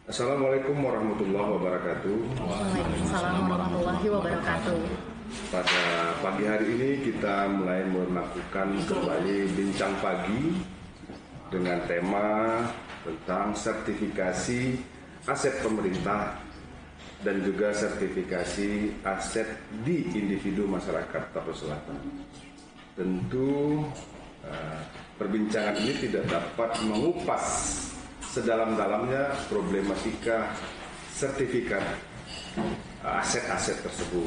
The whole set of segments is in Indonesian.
Assalamualaikum warahmatullahi wabarakatuh. Waalaikumsalam warahmatullahi wabarakatuh. Pada pagi hari ini kita mulai melakukan kembali bincang pagi dengan tema tentang sertifikasi aset pemerintah dan juga sertifikasi aset di individu masyarakat Tapos Selatan. Tentu perbincangan ini tidak dapat mengupas sedalam-dalamnya problematika sertifikat aset-aset tersebut.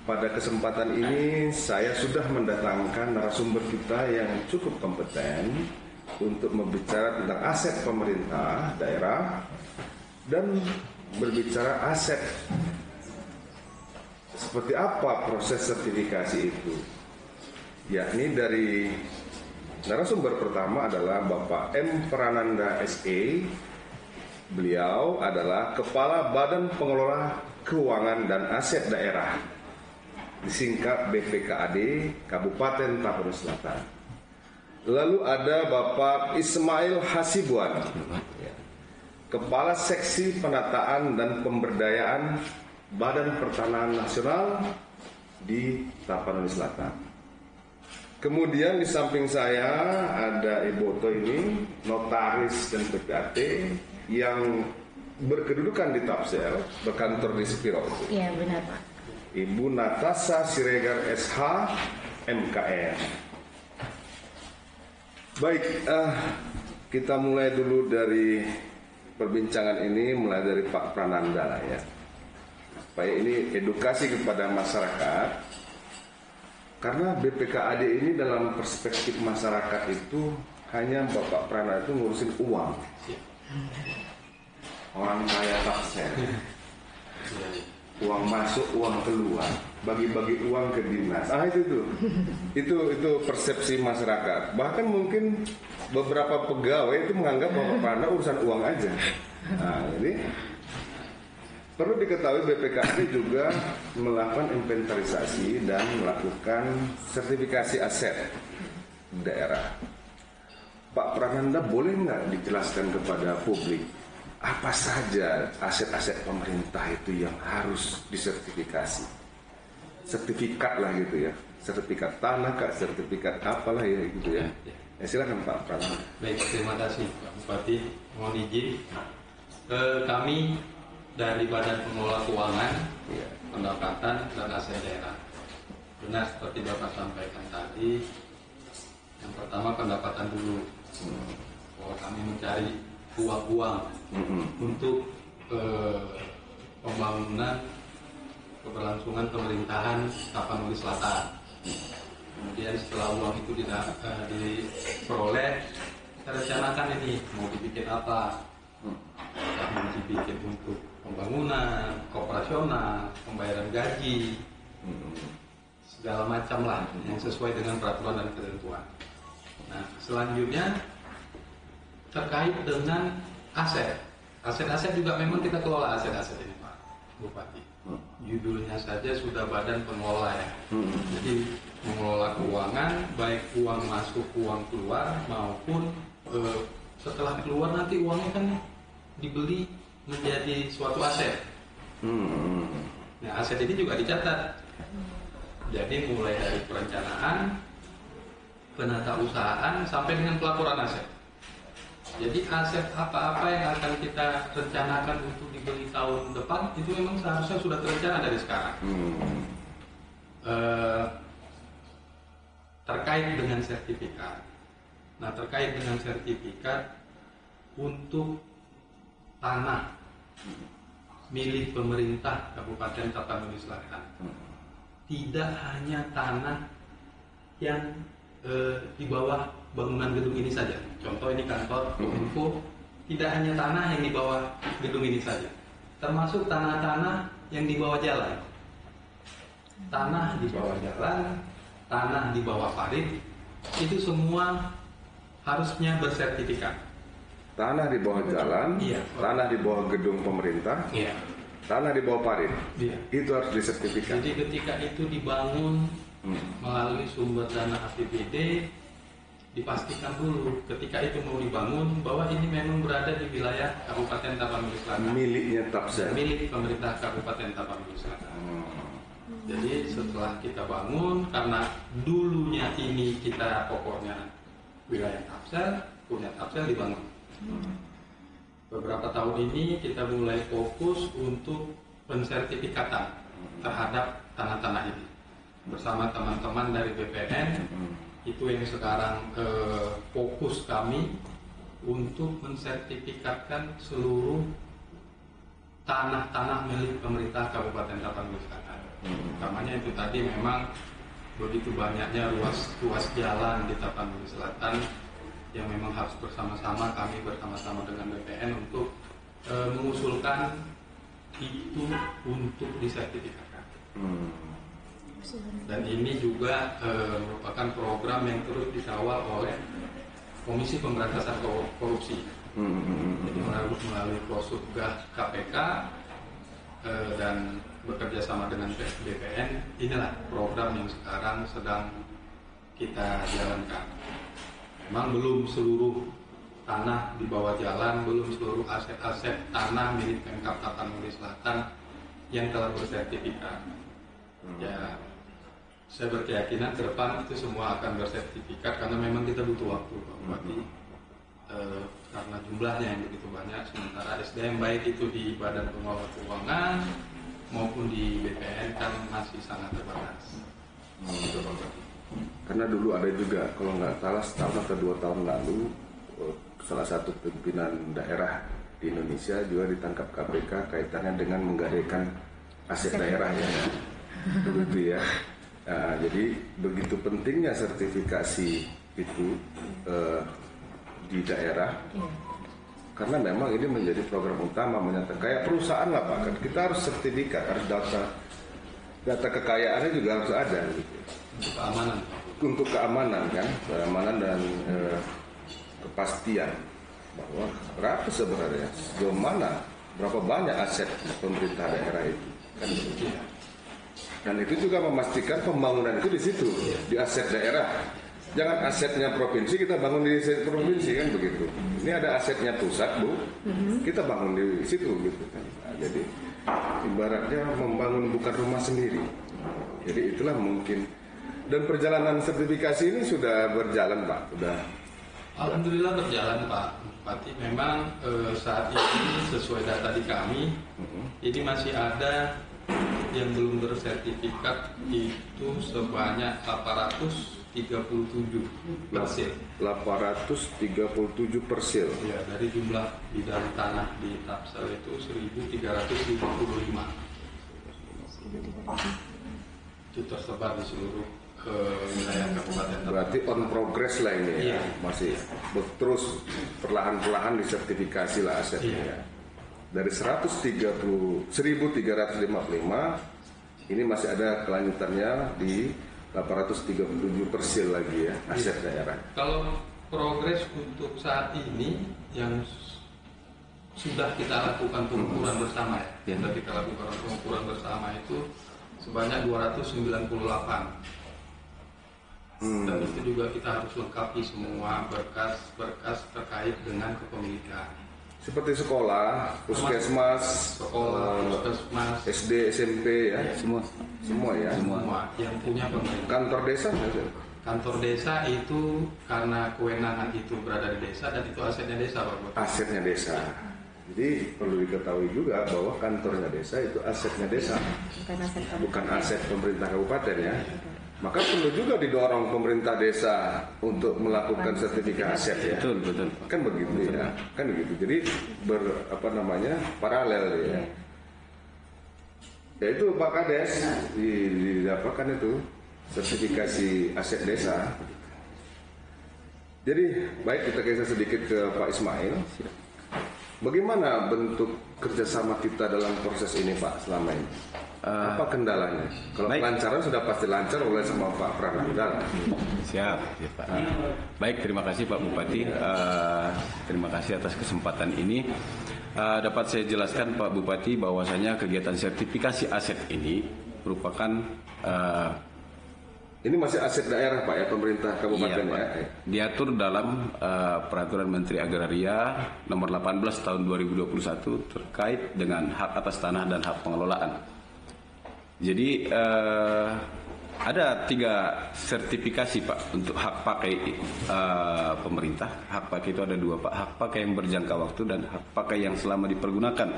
Pada kesempatan ini saya sudah mendatangkan narasumber kita yang cukup kompeten untuk berbicara tentang aset pemerintah daerah dan berbicara aset seperti apa proses sertifikasi itu, yakni dari narasumber pertama adalah Bapak M. Prananda SE. Beliau adalah Kepala Badan Pengelola Keuangan dan Aset Daerah, disingkat BPKAD Kabupaten Tapos Selatan. Lalu ada Bapak Ismail Hasibuan, Kepala Seksi Penataan dan Pemberdayaan Badan Pertanahan Nasional di Tapanuli Selatan. Kemudian di samping saya ada Ibu Oto ini, notaris dan PPAT yang berkedudukan di Tapsel, berkantor di Spiro. Iya benar Pak. Ibu Natasha Siregar SH MKN. Baik, kita mulai dulu dari perbincangan ini, mulai dari Pak Prananda ya. Supaya ini edukasi kepada masyarakat. Karena BPKAD ini dalam perspektif masyarakat itu hanya Bapak Prananda itu ngurusin uang. Orang kaya Tapsel. Uang masuk, uang keluar, bagi-bagi uang ke dinas. Itu persepsi masyarakat. Bahkan mungkin beberapa pegawai itu menganggap Bapak Prananda urusan uang aja. Nah, jadi perlu diketahui BPKAD juga melakukan inventarisasi dan melakukan sertifikasi aset daerah. Pak Prananda boleh nggak dijelaskan kepada publik apa saja aset-aset pemerintah itu yang harus disertifikasi? Sertifikat lah gitu ya, sertifikat tanah kah, sertifikat apalah ya gitu ya. Silakan Pak Prananda. Baik, terima kasih Pak Bupati. Mohon izin, kami dari Badan Pengelola Keuangan, Pendapatan dan Aset Daerah. Benar seperti Bapak sampaikan tadi, yang pertama pendapatan dulu, bahwa kami mencari uang-uang untuk pembangunan keberlangsungan pemerintahan Tapanuli Selatan. Kemudian setelah uang itu diperoleh, kita rencanakan ini mau dibikin apa, mau dibikin untuk pembangunan, operasional, pembayaran gaji, segala macam lah yang sesuai dengan peraturan dan ketentuan. Nah, selanjutnya terkait dengan aset. Aset-aset juga memang kita kelola aset-aset ini Pak Bupati. Judulnya saja sudah Badan Pengelola ya. Jadi mengelola keuangan, baik uang masuk, uang keluar maupun setelah keluar nanti uangnya kan dibeli menjadi suatu aset. Nah, aset ini juga dicatat. Jadi mulai dari perencanaan, penatausahaan sampai dengan pelaporan aset. Jadi aset apa-apa yang akan kita rencanakan untuk dibeli tahun depan itu memang seharusnya sudah terencana dari sekarang. Terkait dengan sertifikat. Nah, terkait dengan sertifikat untuk tanah milik pemerintah Kabupaten Tapanuli Selatan, tidak hanya tanah yang di bawah bangunan gedung ini saja. Contoh ini kantor Kominfo, tidak hanya tanah yang di bawah gedung ini saja, termasuk tanah-tanah yang di bawah jalan, tanah di bawah jalan, tanah di bawah parit, itu semua harusnya bersertifikat. Tanah di bawah jalan, iya, tanah di bawah gedung pemerintah, iya, tanah di bawah parit, iya, itu harus disertifikat. Jadi ketika itu dibangun melalui sumber dana APBD, dipastikan dulu ketika itu mau dibangun bahwa ini memang berada di wilayah Kabupaten Tapanuli Selatan, Miliknya Tapsel. milik pemerintah Kabupaten Tapanuli Selatan. Jadi setelah kita bangun, karena dulunya ini kita pokoknya wilayah Tapsel, punya Tapsel dibangun. Beberapa tahun ini kita mulai fokus untuk pensertifikatan terhadap tanah-tanah ini bersama teman-teman dari BPN. Itu yang sekarang fokus kami untuk mensertifikatkan seluruh tanah-tanah milik pemerintah Kabupaten Tapanuli Selatan. Utamanya itu tadi memang begitu banyaknya ruas jalan di Tapanuli Selatan yang memang harus bersama-sama, kami bersama-sama dengan BPN untuk mengusulkan itu untuk disertifikatkan. Dan ini juga merupakan program yang terus dikawal oleh Komisi Pemberantasan Korupsi. Jadi melalui Prosubgah KPK dan bekerja sama dengan BPN, inilah program yang sekarang sedang kita jalankan. Memang belum seluruh tanah di bawah jalan, belum seluruh aset-aset tanah milik Pemkab Tapanuli Selatan yang telah bersertifikat. Ya, saya berkeyakinan ke depan itu semua akan bersertifikat karena memang kita butuh waktu, Pak Bupati. Karena jumlahnya yang begitu banyak, sementara SDM baik itu di Badan Pengelola Keuangan maupun di BPN kan masih sangat terbatas. Karena dulu ada juga, kalau nggak salah setahun atau 2 tahun lalu, salah satu pimpinan daerah di Indonesia juga ditangkap KPK kaitannya dengan menggadaikan aset daerah ya, begitu ya. Nah, jadi begitu pentingnya sertifikasi itu di daerah, karena memang ini menjadi program utama menyatakan kayak perusahaan lah Pak, kan kita harus sertifikat, harus data kekayaannya juga harus ada gitu. Untuk keamanan kan, keamanan dan kepastian bahwa berapa sebenarnya, sejauh mana, berapa banyak aset pemerintah daerah itu kan begitu. Dan itu juga memastikan pembangunan itu di situ, di aset daerah. Jangan asetnya provinsi kita bangun di provinsi kan begitu. Ini ada asetnya pusat Bu, kita bangun di situ gitu kan. Nah, jadi ibaratnya membangun bukan rumah sendiri. Jadi itulah mungkin. Dan perjalanan sertifikasi ini sudah berjalan Pak, sudah. Alhamdulillah berjalan Pak Bupati. Memang saat ini sesuai data di kami, ini masih ada yang belum bersertifikat itu sebanyak 837 persil. 837 persil. Ya, dari jumlah bidang tanah di Tapsel itu 1.355. Itu tersebar di seluruh wilayah Kabupaten Tapsel. Berarti on progress lah ini ya. Masih terus perlahan-lahan disertifikasi lah asetnya. Iya. Dari 1.355 ini masih ada kelanjutannya di 837 persil lagi ya aset daerah. Kalau progres untuk saat ini yang sudah kita lakukan pengukuran bersama ya, sudah kita lakukan pengukuran bersama itu sebanyak 298. Dan itu juga kita harus lengkapi semua berkas-berkas terkait dengan kepemilikan. Seperti sekolah, puskesmas, SD, SMP ya, semua ya. Semua yang punya pemerintah. Kantor desa nggak? Kantor desa itu karena kewenangan itu berada di desa dan itu asetnya desa Pak. Asetnya desa. Jadi perlu diketahui juga bahwa kantornya desa itu asetnya desa, bukan aset pemerintah kabupaten ya. Maka perlu juga didorong pemerintah desa untuk melakukan sertifikasi aset ya. Betul. Kan begitu ya. Kan begitu. Jadi paralel ya. Ya itu Pak Kades didapatkan itu sertifikasi aset desa. Jadi baik kita kisah sedikit ke Pak Ismail. Bagaimana bentuk kerjasama kita dalam proses ini Pak selama ini? Apa kendalanya? Kalau kelancaran sudah pasti lancar oleh sama Pak Prananda. Siap, ya, Pak. Baik, terima kasih Pak Bupati. Terima kasih atas kesempatan ini. Dapat saya jelaskan Pak Bupati bahwasanya kegiatan sertifikasi aset ini merupakan Ini masih aset daerah Pak ya, pemerintah kabupaten Iya, Pak. ya. Diatur dalam Peraturan Menteri Agraria Nomor 18 Tahun 2021 terkait dengan hak atas tanah dan hak pengelolaan. Jadi ada 3 sertifikasi Pak untuk hak pakai pemerintah. Hak pakai itu ada 2 Pak. Hak pakai yang berjangka waktu dan hak pakai yang selama dipergunakan.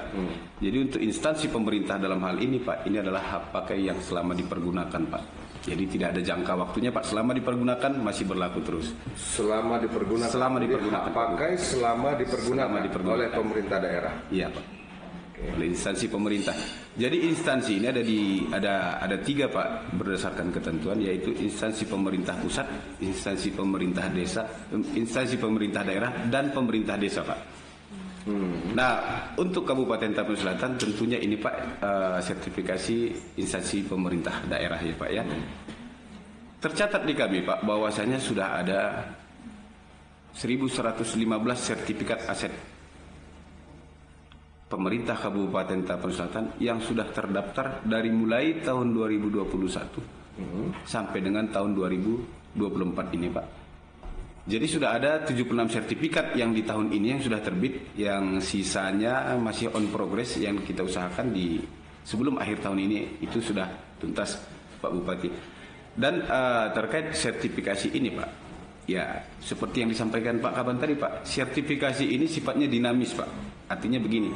Jadi untuk instansi pemerintah dalam hal ini Pak, ini adalah hak pakai yang selama dipergunakan Pak. Jadi tidak ada jangka waktunya Pak. Selama dipergunakan masih berlaku terus. Selama dipergunakan. Selama Jadi dipergunakan. hak pakai selama dipergunakan, Selama dipergunakan. oleh pemerintah daerah. Iya Pak. Oleh instansi pemerintah. Jadi instansi ini ada 3 Pak berdasarkan ketentuan, yaitu instansi pemerintah pusat, instansi pemerintah desa, instansi pemerintah daerah dan pemerintah desa Pak. Nah untuk Kabupaten Tapin Selatan tentunya ini Pak sertifikasi instansi pemerintah daerah ya Pak ya. Tercatat di kami Pak bahwasanya sudah ada 1.115 sertifikat aset pemerintah Kabupaten Tapin Selatan yang sudah terdaftar dari mulai tahun 2021 sampai dengan tahun 2024 ini Pak. Jadi sudah ada 76 sertifikat yang di tahun ini yang sudah terbit, yang sisanya masih on progress yang kita usahakan di sebelum akhir tahun ini itu sudah tuntas Pak Bupati. Dan terkait sertifikasi ini Pak, ya seperti yang disampaikan Pak Kaban tadi Pak, sertifikasi ini sifatnya dinamis Pak. Artinya begini,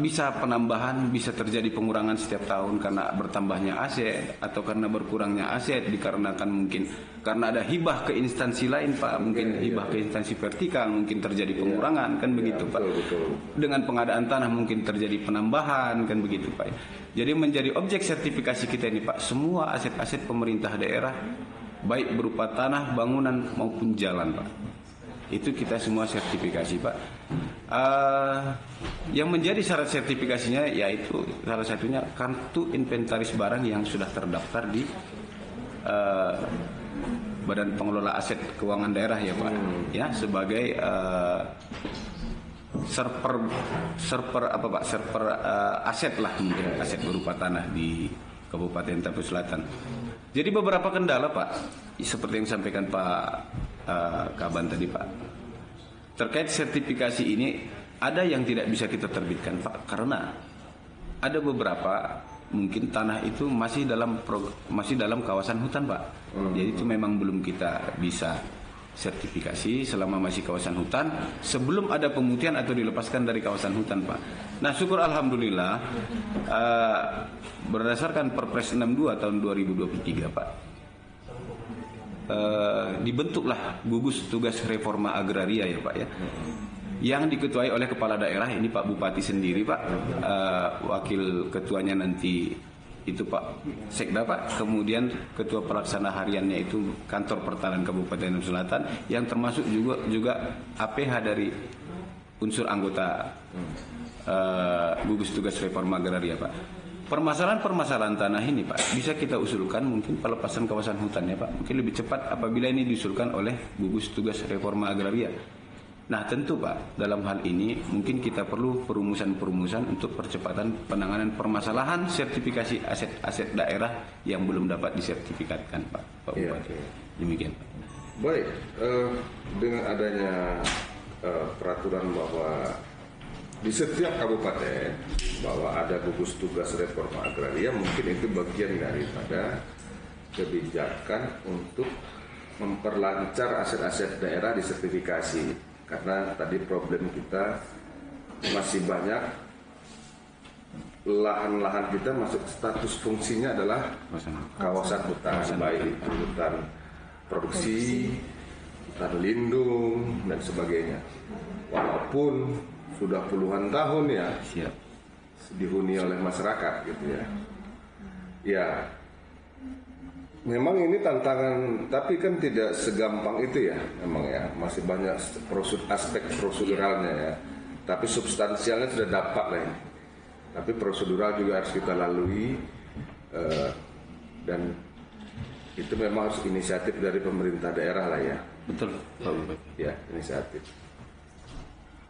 bisa penambahan, bisa terjadi pengurangan setiap tahun karena bertambahnya aset atau karena berkurangnya aset dikarenakan mungkin karena ada hibah ke instansi lain Pak, mungkin hibah ke instansi vertikal mungkin terjadi pengurangan kan begitu Pak. Betul. Dengan pengadaan tanah mungkin terjadi penambahan kan begitu Pak. Jadi menjadi objek sertifikasi kita ini Pak semua aset-aset pemerintah daerah baik berupa tanah, bangunan maupun jalan Pak. Itu kita semua sertifikasi Pak. Yang menjadi syarat sertifikasinya yaitu salah satunya kartu inventaris barang yang sudah terdaftar di Badan Pengelola Aset Keuangan Daerah ya Pak. Ya sebagai server apa Pak? Server aset lah mungkin aset berupa tanah di Kabupaten Tapin Selatan. Jadi beberapa kendala Pak, seperti yang disampaikan Pak Kaban tadi Pak. Terkait sertifikasi ini ada yang tidak bisa kita terbitkan Pak karena ada beberapa mungkin tanah itu masih dalam kawasan hutan Pak. Jadi itu memang belum kita bisa sertifikasi selama masih kawasan hutan sebelum ada pemutihan atau dilepaskan dari kawasan hutan Pak. Nah syukur alhamdulillah berdasarkan Perpres 62 tahun 2023 Pak. Dibentuklah gugus tugas reforma agraria ya Pak ya, yang diketuai oleh kepala daerah ini Pak Bupati sendiri Pak, wakil ketuanya nanti itu Pak Sekda Pak, kemudian ketua pelaksana hariannya itu kantor pertanahan Kabupaten Tapin Selatan yang termasuk juga APH dari unsur anggota gugus tugas reforma agraria Pak. Permasalahan tanah ini Pak bisa kita usulkan mungkin pelepasan kawasan hutan ya Pak, mungkin lebih cepat apabila ini diusulkan oleh gugus tugas reforma agraria. Nah tentu Pak dalam hal ini mungkin kita perlu perumusan untuk percepatan penanganan permasalahan sertifikasi aset-aset daerah yang belum dapat disertifikatkan Pak Bupati. Demikian Pak. Baik, dengan adanya peraturan bahwa di setiap kabupaten bahwa ada gugus tugas reforma agraria, mungkin itu bagian daripada kebijakan untuk memperlancar aset-aset daerah disertifikasi. Karena tadi problem kita masih banyak lahan-lahan kita masuk status fungsinya adalah kawasan hutan, baik itu hutan produksi, hutan lindung dan sebagainya. Walaupun sudah puluhan tahun ya dihuni oleh masyarakat gitu ya. Ya, memang ini tantangan, tapi kan tidak segampang itu ya, memang ya masih banyak aspek proseduralnya ya. Tapi substansialnya sudah dapat lah ini. Tapi prosedural juga harus kita lalui dan itu memang harus inisiatif dari pemerintah daerah lah ya. Betul Pak Bupati. Ya, inisiatif.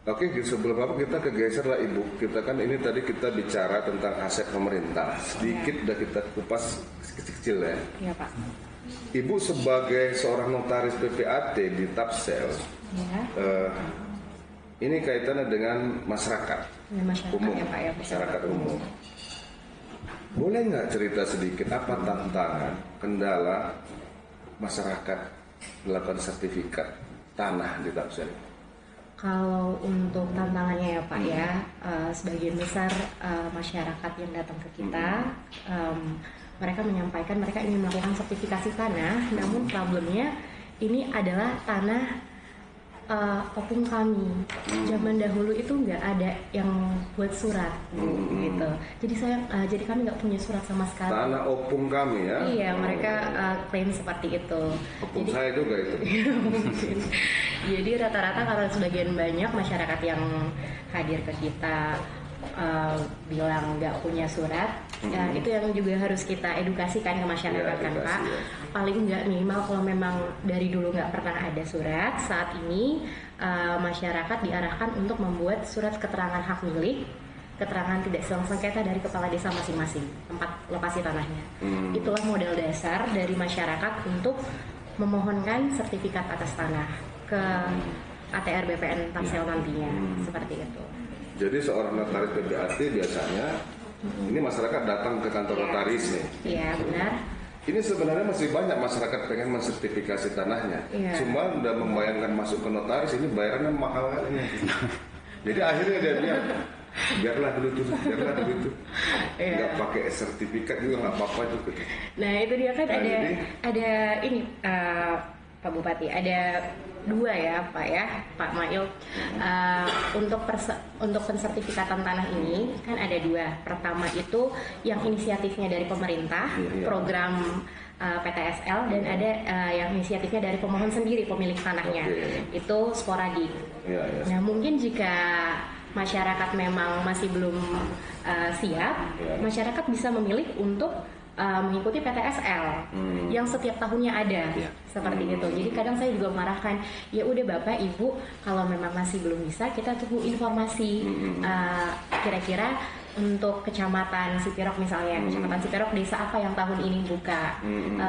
Oke, sebelum apa kita kegeser lah Ibu. Kita kan ini tadi kita bicara tentang aset pemerintah. Sedikit udah kita kupas kecil-kecil ya. Iya Pak. Ibu sebagai seorang notaris PPAT di Tapsel, Ya. ini kaitannya dengan masyarakat Dengan masyarakat umum, ya Pak ya. masyarakat umum. Boleh nggak cerita sedikit apa tantangan, kendala masyarakat melakukan sertifikat tanah di Tapsel? Kalau untuk tantangannya ya Pak ya, sebagian besar masyarakat yang datang ke kita, mereka menyampaikan mereka ingin melakukan sertifikasi tanah, namun problemnya ini adalah tanah opung kami. Zaman dahulu itu nggak ada yang buat surat, gitu. Jadi kami nggak punya surat sama sekali. Tanah opung kami ya? Iya, mereka klaim seperti itu. Opung saya juga itu. Mungkin. Jadi rata-rata kalau sebagian banyak masyarakat yang hadir ke kita bilang nggak punya surat, ya, itu yang juga harus kita edukasikan ke masyarakat kan Pak. Ya. Paling nggak minimal kalau memang dari dulu nggak pernah ada surat, saat ini masyarakat diarahkan untuk membuat surat keterangan hak milik, keterangan tidak silang sengketa dari kepala desa masing-masing tempat lokasi tanahnya. Itulah modal dasar dari masyarakat untuk memohonkan sertifikat atas tanah ke ATR BPN Tapsel nantinya, seperti itu. Jadi seorang notaris PPAT biasanya ini masyarakat datang ke kantor notaris nih. Iya benar. Ini sebenarnya masih banyak masyarakat pengen mensertifikasi tanahnya. Iya. Cuma udah membayangkan masuk ke notaris ini bayarannya mahal kan. Jadi akhirnya dia bilang biarlah dulu itu. Iya. Nggak pakai sertifikat juga nggak apa-apa juga. Nah itu dia kan Nah, ada ini Pak Bupati, ada dua ya Pak ya, Pak Mail. Untuk pensertifikatan tanah ini kan ada dua. Pertama itu yang inisiatifnya dari pemerintah, program PTSL, dan ada yang inisiatifnya dari pemohon sendiri, pemilik tanahnya. Itu sporadik. Nah mungkin jika masyarakat memang masih belum siap, masyarakat bisa memilih untuk mengikuti PTSL yang setiap tahunnya ada, seperti itu. Jadi kadang saya juga mengarahkan, ya udah Bapak Ibu, kalau memang masih belum bisa, kita tunggu informasi kira-kira untuk kecamatan Sipirok misalnya, kecamatan Sipirok desa apa yang tahun ini buka,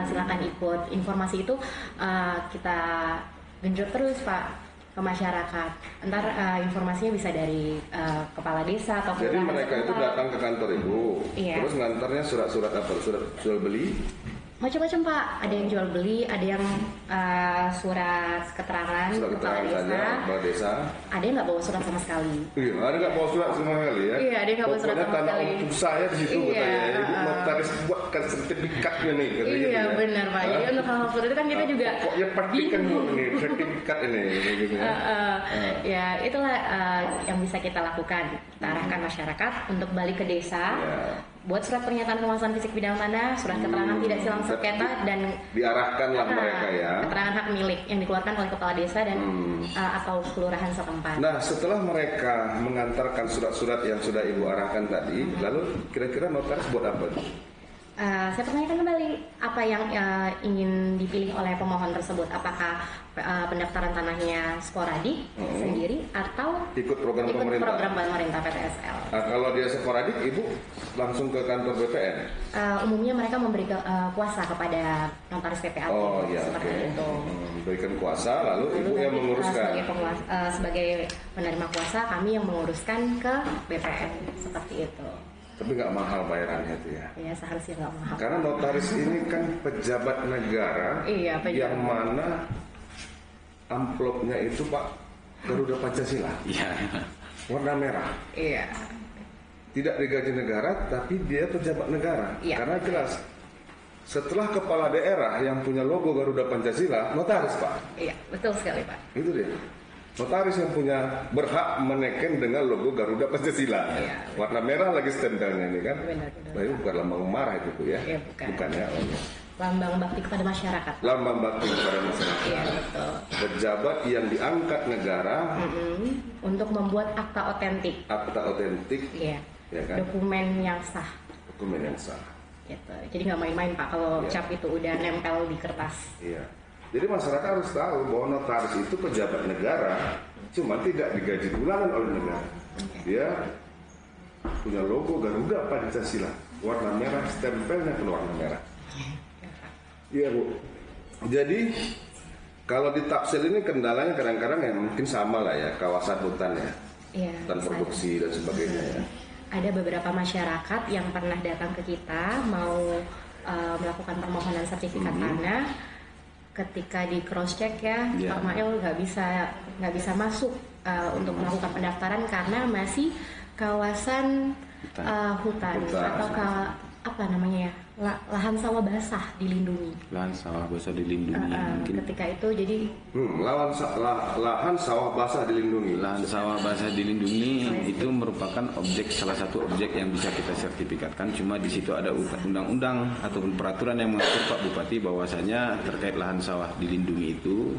silakan ikut. Informasi itu kita genjot terus Pak ke masyarakat. Ntar informasinya bisa dari kepala desa atau Jadi kelurahan mereka itu setempat. datang ke kantor Ibu, terus ngantarnya surat-surat apa? Surat jual beli? Macam-macam Pak. Ada yang jual beli, ada yang surat keterangan kepala saja, kepala desa. Ada yang nggak bawa surat sama sekali. Iya, ada nggak bawa surat sama sekali ya? Iya, ada yang nggak bawa surat Pokoknya sama tanah sekali. untuk saya di situ Iya, katanya. Ibu notaris buatkan sertifikatnya nih. Katanya Iya gitu ya. benar Pak. Jadi untuk hal seperti itu kan kita juga Pokoknya praktikan bu nih sertifikat ini. Gitu ya. ya itulah yang bisa kita lakukan. Kita arahkan masyarakat untuk balik ke desa, buat surat pernyataan penguasaan fisik bidang tanah, surat keterangan tidak silang sengketa, dan Diarahkanlah mereka ya. keterangan hak milik yang dikeluarkan oleh kepala desa dan atau kelurahan setempat. Nah, setelah mereka mengantarkan surat-surat yang sudah Ibu arahkan tadi, lalu kira-kira notaris buat apa? Saya pertanyakan kembali apa yang ingin dipilih oleh pemohon tersebut, apakah pendaftaran tanahnya sporadik sendiri atau Ikut program ikut pemerintah? program pemerintah PTSL. Nah, kalau dia sporadik, Ibu langsung ke kantor BPN? Umumnya mereka memberi kuasa kepada notaris PPAT, Oh iya, seperti itu. Berikan kuasa, lalu Ibu yang nanti, menguruskan. sebagai penerima kuasa, kami yang menguruskan ke BPN, seperti itu. Tapi nggak mahal bayarannya itu ya? Ya seharusnya nggak mahal. Karena notaris ini kan pejabat negara, Iya, pejabat. yang mana amplopnya itu Pak Garuda Pancasila, warna merah. Iya. Tidak digaji negara, tapi dia pejabat negara. Iya. Karena jelas, setelah kepala daerah yang punya logo Garuda Pancasila, notaris Pak. Iya, betul sekali Pak. Itu dia. Notaris yang punya berhak meneken dengan logo Garuda Pancasila. Iya. Warna merah lagi stempelnya ini kan. Benar. Nah, ini bukan lambang marah itu Bu, ya? Iya, bukan. Bukan ya. Oh, iya. Lambang bakti kepada masyarakat. Lambang bakti kepada masyarakat. Iya, betul. Pejabat yang diangkat negara, Untuk membuat akta otentik. akta otentik, Iya. ya kan? Dokumen yang sah. Dokumen yang sah. Gitu. Jadi nggak main-main Pak kalau Iya. cap itu udah nempel di kertas. Iya. Jadi masyarakat harus tahu bahwa notaris itu pejabat negara cuma tidak digaji bulanan oleh negara. Dia punya logo Garuda Pancasila, warna merah, stempelnya pun warna merah. Iya Bu. Jadi kalau di Tapsil ini kendalanya kadang-kadang ya mungkin sama lah ya, kawasan hutan ya, hutan produksi dan sebagainya ya. Ada beberapa masyarakat yang pernah datang ke kita mau melakukan permohonan sertifikat tanah. Ketika di cross check ya, Pak Mail nggak bisa masuk untuk melakukan pendaftaran karena masih kawasan hutan atau apa namanya ya, lahan sawah basah dilindungi. Lahan sawah basah dilindungi. Ketika itu jadi lahan sawah basah dilindungi. Lahan sawah basah dilindungi itu merupakan salah satu objek yang bisa kita sertifikatkan. Cuma di situ ada undang-undang ataupun peraturan yang mengatur Pak Bupati bahwasanya terkait lahan sawah dilindungi itu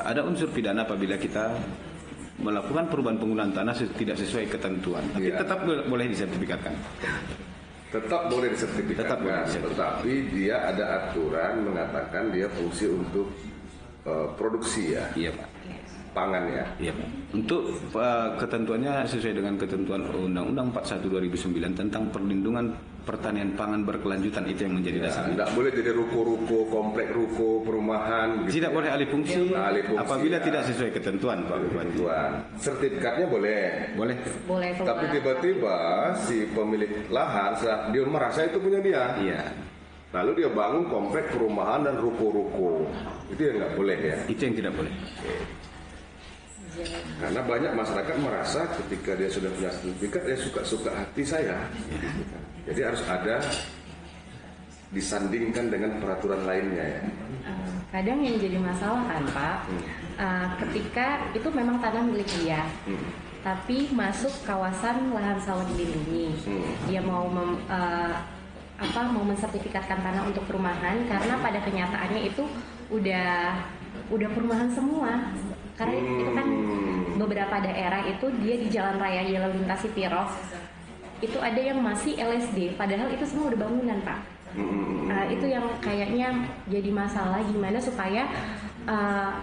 ada unsur pidana apabila kita melakukan perubahan penggunaan tanah tidak sesuai ketentuan. Tapi tetap boleh disertifikatkan. Tetap boleh disertifikatkan, tetapi dia ada aturan mengatakan dia fungsi untuk produksi ya. Iya Pak. Pangan ya. Iya Pak. Untuk ketentuannya sesuai dengan ketentuan Undang-Undang 41 2009 tentang perlindungan pertanian pangan berkelanjutan, itu yang menjadi dasar. Tidak boleh jadi ruko-ruko, komplek ruko, perumahan. Tidak boleh alih fungsi apabila ya. Tidak sesuai ketentuan Pak Bupati. Sertifikatnya boleh. Boleh. Tapi tiba-tiba si pemilik lahan dia merasa itu punya dia. Iya. Lalu dia bangun komplek perumahan dan ruko-ruko. Itu yang nggak boleh ya. Itu yang tidak boleh. Karena banyak masyarakat merasa ketika dia sudah punya sertifikat, dia suka-suka hati saya. Jadi harus ada disandingkan dengan peraturan lainnya ya. Kadang yang jadi masalah kan Pak, ketika itu memang tanah milik dia, tapi masuk kawasan lahan sawah dilindungi, dia mau mau mensertifikatkan tanah untuk perumahan karena pada kenyataannya itu udah perumahan semua. Karena itu kan beberapa daerah itu dia di jalan raya lalu lintas Citiros itu ada yang masih LSD, padahal itu semua udah bangunan Pak. Itu yang kayaknya jadi masalah, gimana supaya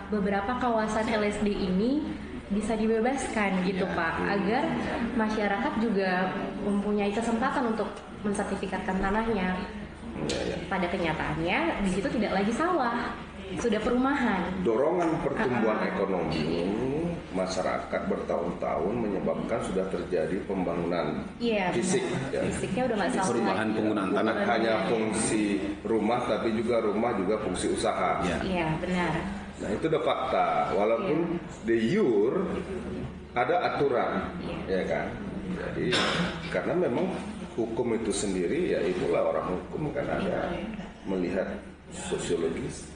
beberapa kawasan LSD ini bisa dibebaskan gitu Pak, agar masyarakat juga mempunyai kesempatan untuk mensertifikatkan tanahnya. Pada kenyataannya di situ tidak lagi sawah, sudah perumahan. Dorongan pertumbuhan ekonomi masyarakat bertahun-tahun menyebabkan sudah terjadi pembangunan fisik. Fisiknya udah nggak salah. Perubahan penggunaan tanah hanya fungsi rumah, tapi juga rumah juga fungsi usaha. Iya benar. Nah itu udah fakta. Walaupun de jure ada aturan, ya kan. Jadi karena memang hukum itu sendiri ya itulah orang hukum kan ada melihat sosiologis,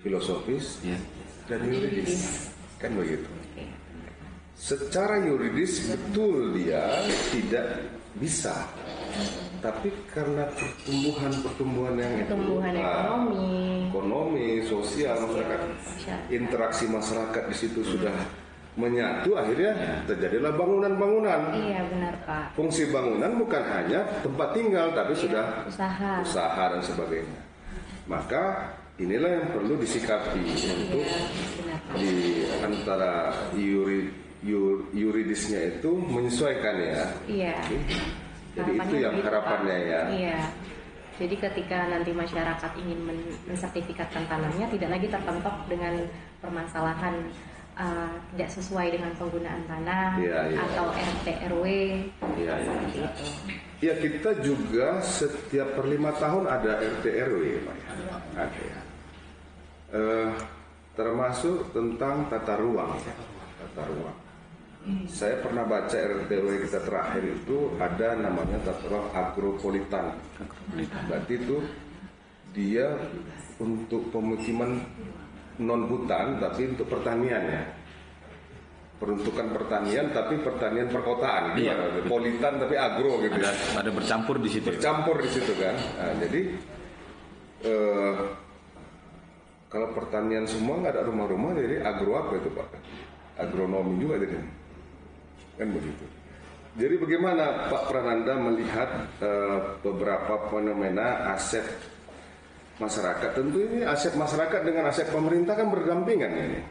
filosofis dan yuridis, kan begitu. Secara yuridis betul dia tidak bisa, tapi karena pertumbuhan yang ekonomi, sosial masyarakat, interaksi masyarakat di situ sudah menyatu, akhirnya terjadilah bangunan-bangunan. Iya benar Pak. Fungsi bangunan bukan hanya tempat tinggal, tapi sudah usaha dan sebagainya. Maka inilah yang perlu disikapi untuk di antara yuridisnya itu menyesuaikan ya. Iya. Jadi itu yang harapannya ya. Iya. Jadi ketika nanti masyarakat ingin mensertifikatkan tanahnya tidak lagi terpentok dengan permasalahan tidak sesuai dengan penggunaan tanah atau RT RW seperti itu. Ya kita juga setiap per 5 tahun ada RT RW Pak. Ada ya. Termasuk tentang tata ruang. Saya pernah baca RT RW kita terakhir itu ada namanya tata ruang agropolitan. Berarti itu dia untuk pemukiman non hutan tapi untuk pertanian ya. Peruntukan pertanian tapi pertanian perkotaan. Politan tapi agro gitu ya. Ada bercampur di situ. Bercampur di situ kan. Nah, jadi kalau pertanian semua nggak ada rumah-rumah, jadi agro apa itu Pak? Agronomi juga jadi. Kan begitu. Jadi bagaimana Pak Prananda melihat beberapa fenomena aset masyarakat? Tentu ini aset masyarakat dengan aset pemerintah kan berdampingan ini.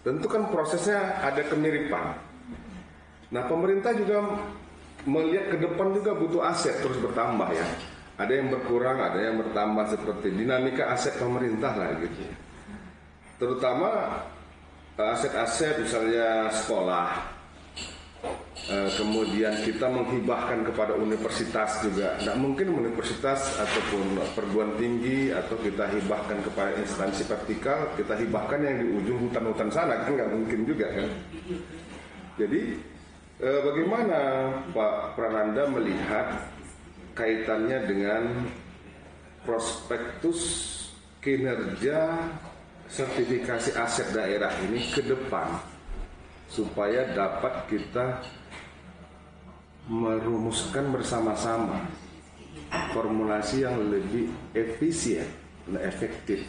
tentu kan prosesnya ada kemiripan. Nah, pemerintah juga melihat ke depan juga butuh aset terus bertambah ya. Ada yang berkurang, ada yang bertambah, seperti dinamika aset pemerintah lah gitu. Terutama aset-aset misalnya sekolah. Kemudian kita menghibahkan kepada universitas juga. Tidak mungkin universitas ataupun perguruan tinggi atau kita hibahkan kepada instansi vertikal, kita hibahkan yang di ujung hutan-hutan sana, kan nggak mungkin juga kan. Jadi bagaimana Pak Prananda melihat kaitannya dengan prospektus kinerja sertifikasi aset daerah ini ke depan, supaya dapat kita merumuskan bersama-sama formulasi yang lebih efisien dan efektif.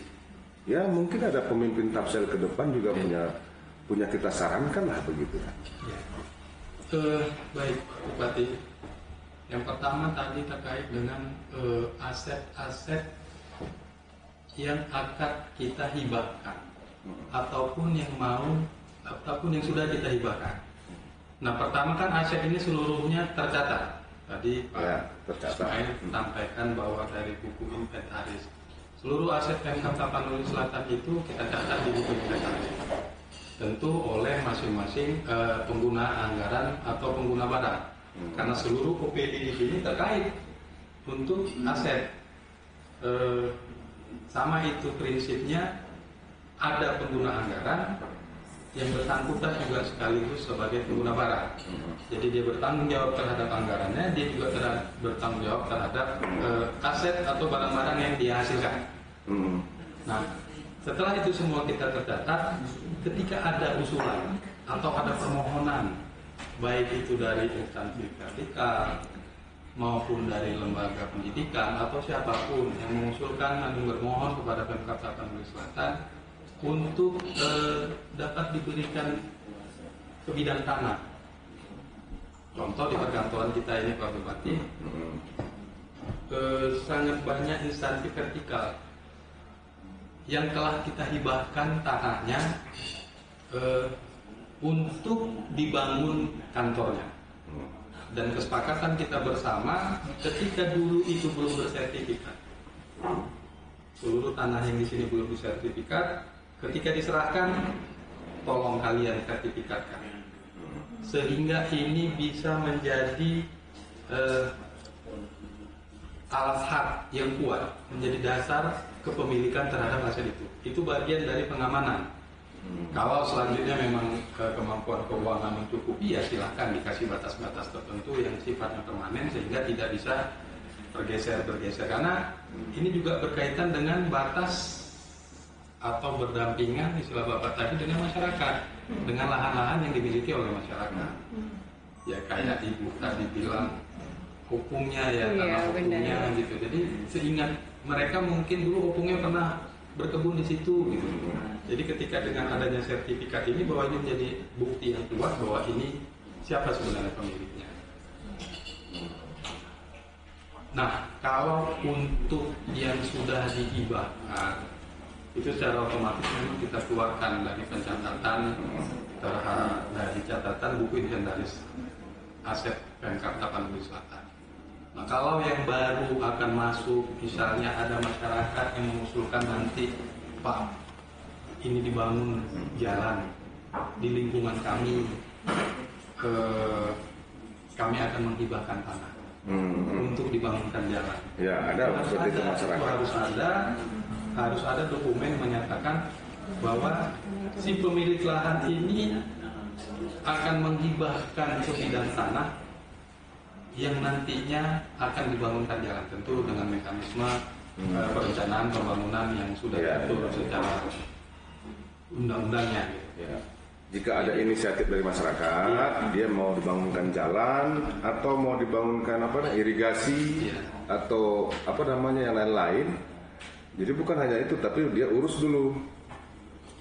Ya mungkin ada pemimpin Tapsel ke depan juga punya kita sarankan lah begitu. Ya. Baik Pak Bupati. Yang pertama tadi terkait dengan aset-aset yang akan kita hibahkan ataupun yang sudah kita hibahkan. Nah, pertama kan aset ini seluruhnya tercatat. Tadi Pak Ismail sampaikan bahwa dari buku inventaris seluruh aset Pemkab Tapanuli Selatan itu kita catat di buku inventaris. Tentu oleh masing-masing pengguna anggaran atau pengguna barang. Karena seluruh OPD di sini terkait untuk aset. Sama itu prinsipnya, ada pengguna anggaran yang bersangkutan juga sekaligus sebagai pengguna barang. Jadi dia bertanggung jawab terhadap anggarannya, dia juga bertanggung jawab terhadap aset atau barang-barang yang dia hasilkan. Nah, setelah itu semua kita tercatat, ketika ada usulan atau ada permohonan, baik itu dari instansi vertikal maupun dari lembaga pendidikan atau siapapun yang mengusulkan dan bermohon kepada Pemkab Tapanuli Selatan untuk dapat diberikan ke bidang tanah. Contoh di perkantoran kita ini Pak Bupati, sangat banyak instansi vertikal yang telah kita hibahkan tanahnya untuk dibangun kantornya. Dan kesepakatan kita bersama ketika dulu itu belum bersertifikat, seluruh tanah yang di sini belum bersertifikat, ketika diserahkan, tolong kalian sertifikatkan, sehingga ini bisa menjadi alas hak yang kuat, menjadi dasar kepemilikan terhadap aset itu. Itu bagian dari pengamanan. Kalau selanjutnya memang kemampuan keuangan mencukupi, ya silahkan dikasih batas-batas tertentu yang sifatnya permanen sehingga tidak bisa bergeser. Karena ini juga berkaitan dengan batas atau berdampingan istilah Bapak tadi dengan masyarakat, dengan lahan-lahan yang dimiliki oleh masyarakat. Ya kayak Ibu tadi bilang opungnya ya, tanah opungnya gitu. Jadi seingat mereka mungkin dulu opungnya pernah berkebun di situ gitu. Jadi ketika dengan adanya sertifikat ini, bahwa ini menjadi bukti yang kuat bahwa ini siapa sebenarnya pemiliknya. Nah, kalau untuk yang sudah dihibahkan, itu secara otomatis memang kita keluarkan dari pencatatan dari catatan buku inventaris aset Pemkab Tapanuli Selatan. Nah, kalau yang baru akan masuk, misalnya ada masyarakat yang mengusulkan nanti, Pak, ini dibangun jalan di lingkungan kami, kami akan menghibahkan tanah untuk dibangunkan jalan. Ya, ada seperti itu masyarakat. Harus ada dokumen menyatakan bahwa si pemilik lahan ini akan menghibahkan sebidang tanah yang nantinya akan dibangunkan jalan, tentu dengan mekanisme perencanaan pembangunan yang sudah diatur secara undang-undangnya. Ya. Jika ada inisiatif dari masyarakat, dia mau dibangunkan jalan atau mau dibangunkan irigasi atau yang lain-lain. Jadi bukan hanya itu, tapi dia urus dulu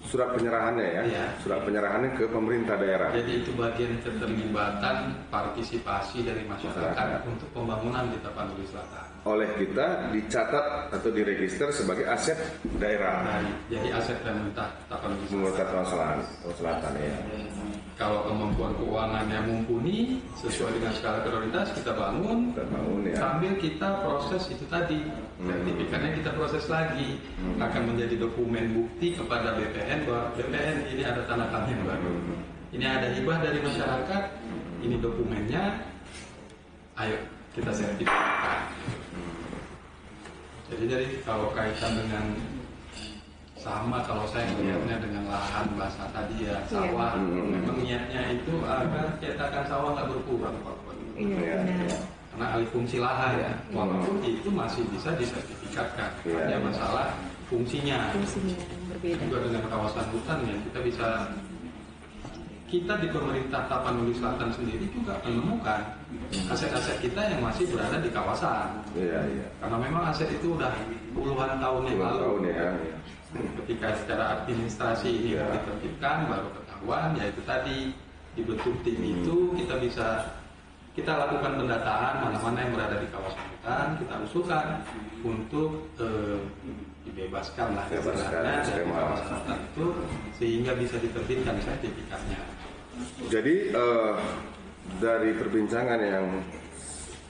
surat penyerahannya ya, Iya. surat penyerahannya ke pemerintah daerah. Jadi itu bagian keterlibatan partisipasi dari masyarakat untuk pembangunan di Tapanuli Selatan. Oleh kita dicatat atau diregister sebagai aset daerah. Jadi aset pemerintah Tapanuli Pemerintah Selatan. Selatan ya. Kalau kemampuan keuangannya mumpuni sesuai dengan skala prioritas kita bangun, Kita bangun ya. sambil kita proses itu tadi sertifikatnya kita proses lagi akan menjadi dokumen bukti kepada BPN bahwa BPN ini ada tanah kami yang baru, ini ada hibah dari masyarakat, ini dokumennya, ayo kita sertifikatkan. Jadi kalau kaitan dengan sama, kalau saya melihatnya dengan lahan basah tadi ya, sawah, memang niatnya itu agar cetakan sawah nggak berkurang Pak. Iya, benar. Karena alih fungsi lahan ya, walaupun itu masih bisa disertifikatkan. Hanya masalah fungsinya. Fungsinya yang berbeda. Juga dengan kawasan hutan ya, kita di pemerintah Tapanuli Selatan sendiri juga menemukan aset-aset kita yang masih berada di kawasan. Iya, iya. Karena memang aset itu udah puluhan tahun yang lalu. Tahun ya. Ketika secara administrasi ini ditertibkan, baru ketahuan, yaitu tadi dibentuk tim itu kita lakukan pendataan mana-mana yang berada di kawasan hutan, kita usulkan untuk dibebaskan lah istilahnya dari kawasan hutan itu sehingga bisa diterbitkan sertifikatnya. Jadi dari perbincangan yang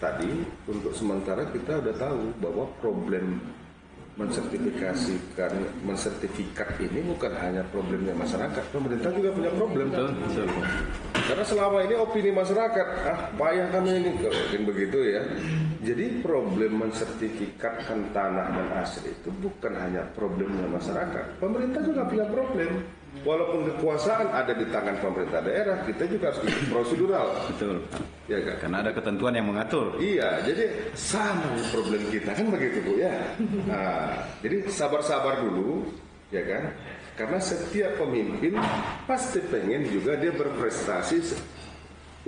tadi, untuk sementara kita udah tahu bahwa problem mensertifikat ini bukan hanya problemnya masyarakat, pemerintah juga punya problem. Betul. Karena selama ini opini masyarakat, payah kami ini, mungkin begitu ya. Jadi problem mensertifikatkan tanah dan aset itu bukan hanya problemnya masyarakat, pemerintah juga punya problem. Walaupun kekuasaan ada di tangan pemerintah daerah, kita juga harus ikut prosedural. Betul. Ya kan? Karena ada ketentuan yang mengatur. Iya, jadi sama problem kita kan begitu Bu ya. Nah, jadi sabar-sabar dulu, ya kan? Karena setiap pemimpin pasti pengen juga dia berprestasi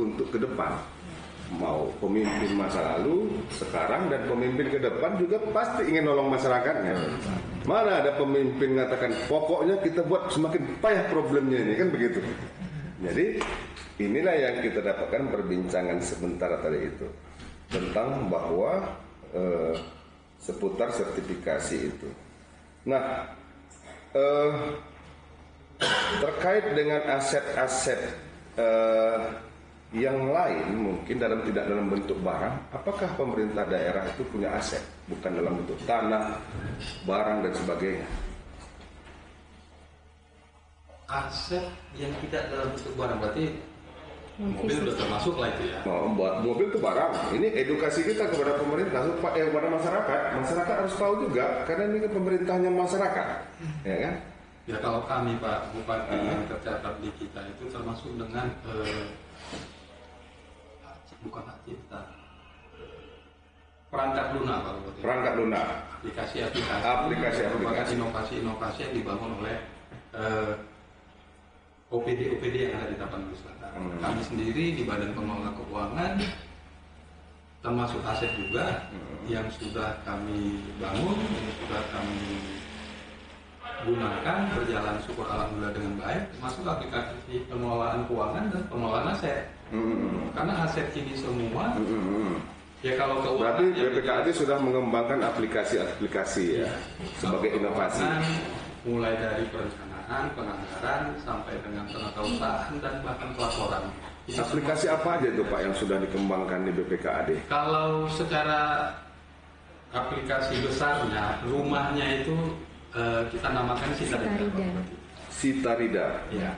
untuk ke depan. Mau pemimpin masa lalu, sekarang, dan pemimpin ke depan juga pasti ingin nolong masyarakatnya. Mana ada pemimpin mengatakan pokoknya kita buat semakin payah problemnya ini, kan begitu. Jadi inilah yang kita dapatkan perbincangan sebentar tadi itu tentang bahwa seputar sertifikasi itu. Nah, terkait dengan aset-aset yang lain mungkin tidak dalam bentuk barang, apakah pemerintah daerah itu punya aset bukan dalam bentuk tanah, barang dan sebagainya? Aset yang tidak dalam bentuk barang berarti mobil sudah termasuk lah itu ya. Mobil itu barang. Ini edukasi kita kepada pemerintah, kepada masyarakat. Masyarakat harus tahu juga karena ini kan pemerintahnya masyarakat, ya kan? Ya kalau kami Pak Bupati yang tercatat di kita itu termasuk dengan bukan hak cipta, perangkat lunak Pak Bupati. Perangkat lunak. Aplikasi merupakan inovasi-inovasi yang dibangun oleh OPD yang ada di Tapanuli Selatan. Kami sendiri di Badan Pengelola Keuangan termasuk aset juga yang sudah kami bangun, yang sudah kami gunakan, berjalan syukur alhamdulillah dengan baik, termasuk aplikasi pengelolaan keuangan dan pengelolaan aset. Karena aset ini semua ya kalau keuangan. Berarti BPKAD sudah mengembangkan aplikasi-aplikasi ya sebagai inovasi. Mulai dari perencanaan, penganggaran sampai dengan penatausahaan dan bahkan pelaporan. Aplikasi apa aja itu Pak yang sudah dikembangkan di BPKAD? Kalau secara aplikasi besarnya, rumahnya itu kita namakan Sitarida. Sitarida. Ya.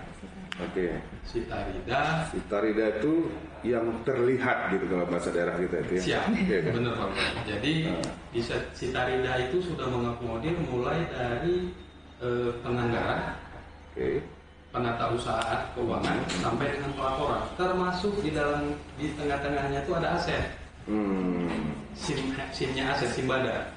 Oke. Sitarida. Sitarida itu yang terlihat gitu kalau bahasa daerah kita itu ya. Siap. Oke, kan? Benar Pak. Jadi di Sitarida itu sudah mengakomodir mulai dari penganggaran, penata usaha keuangan sampai dengan pelaporan. Termasuk di tengah-tengahnya itu ada aset. SIM-nya aset Simbada.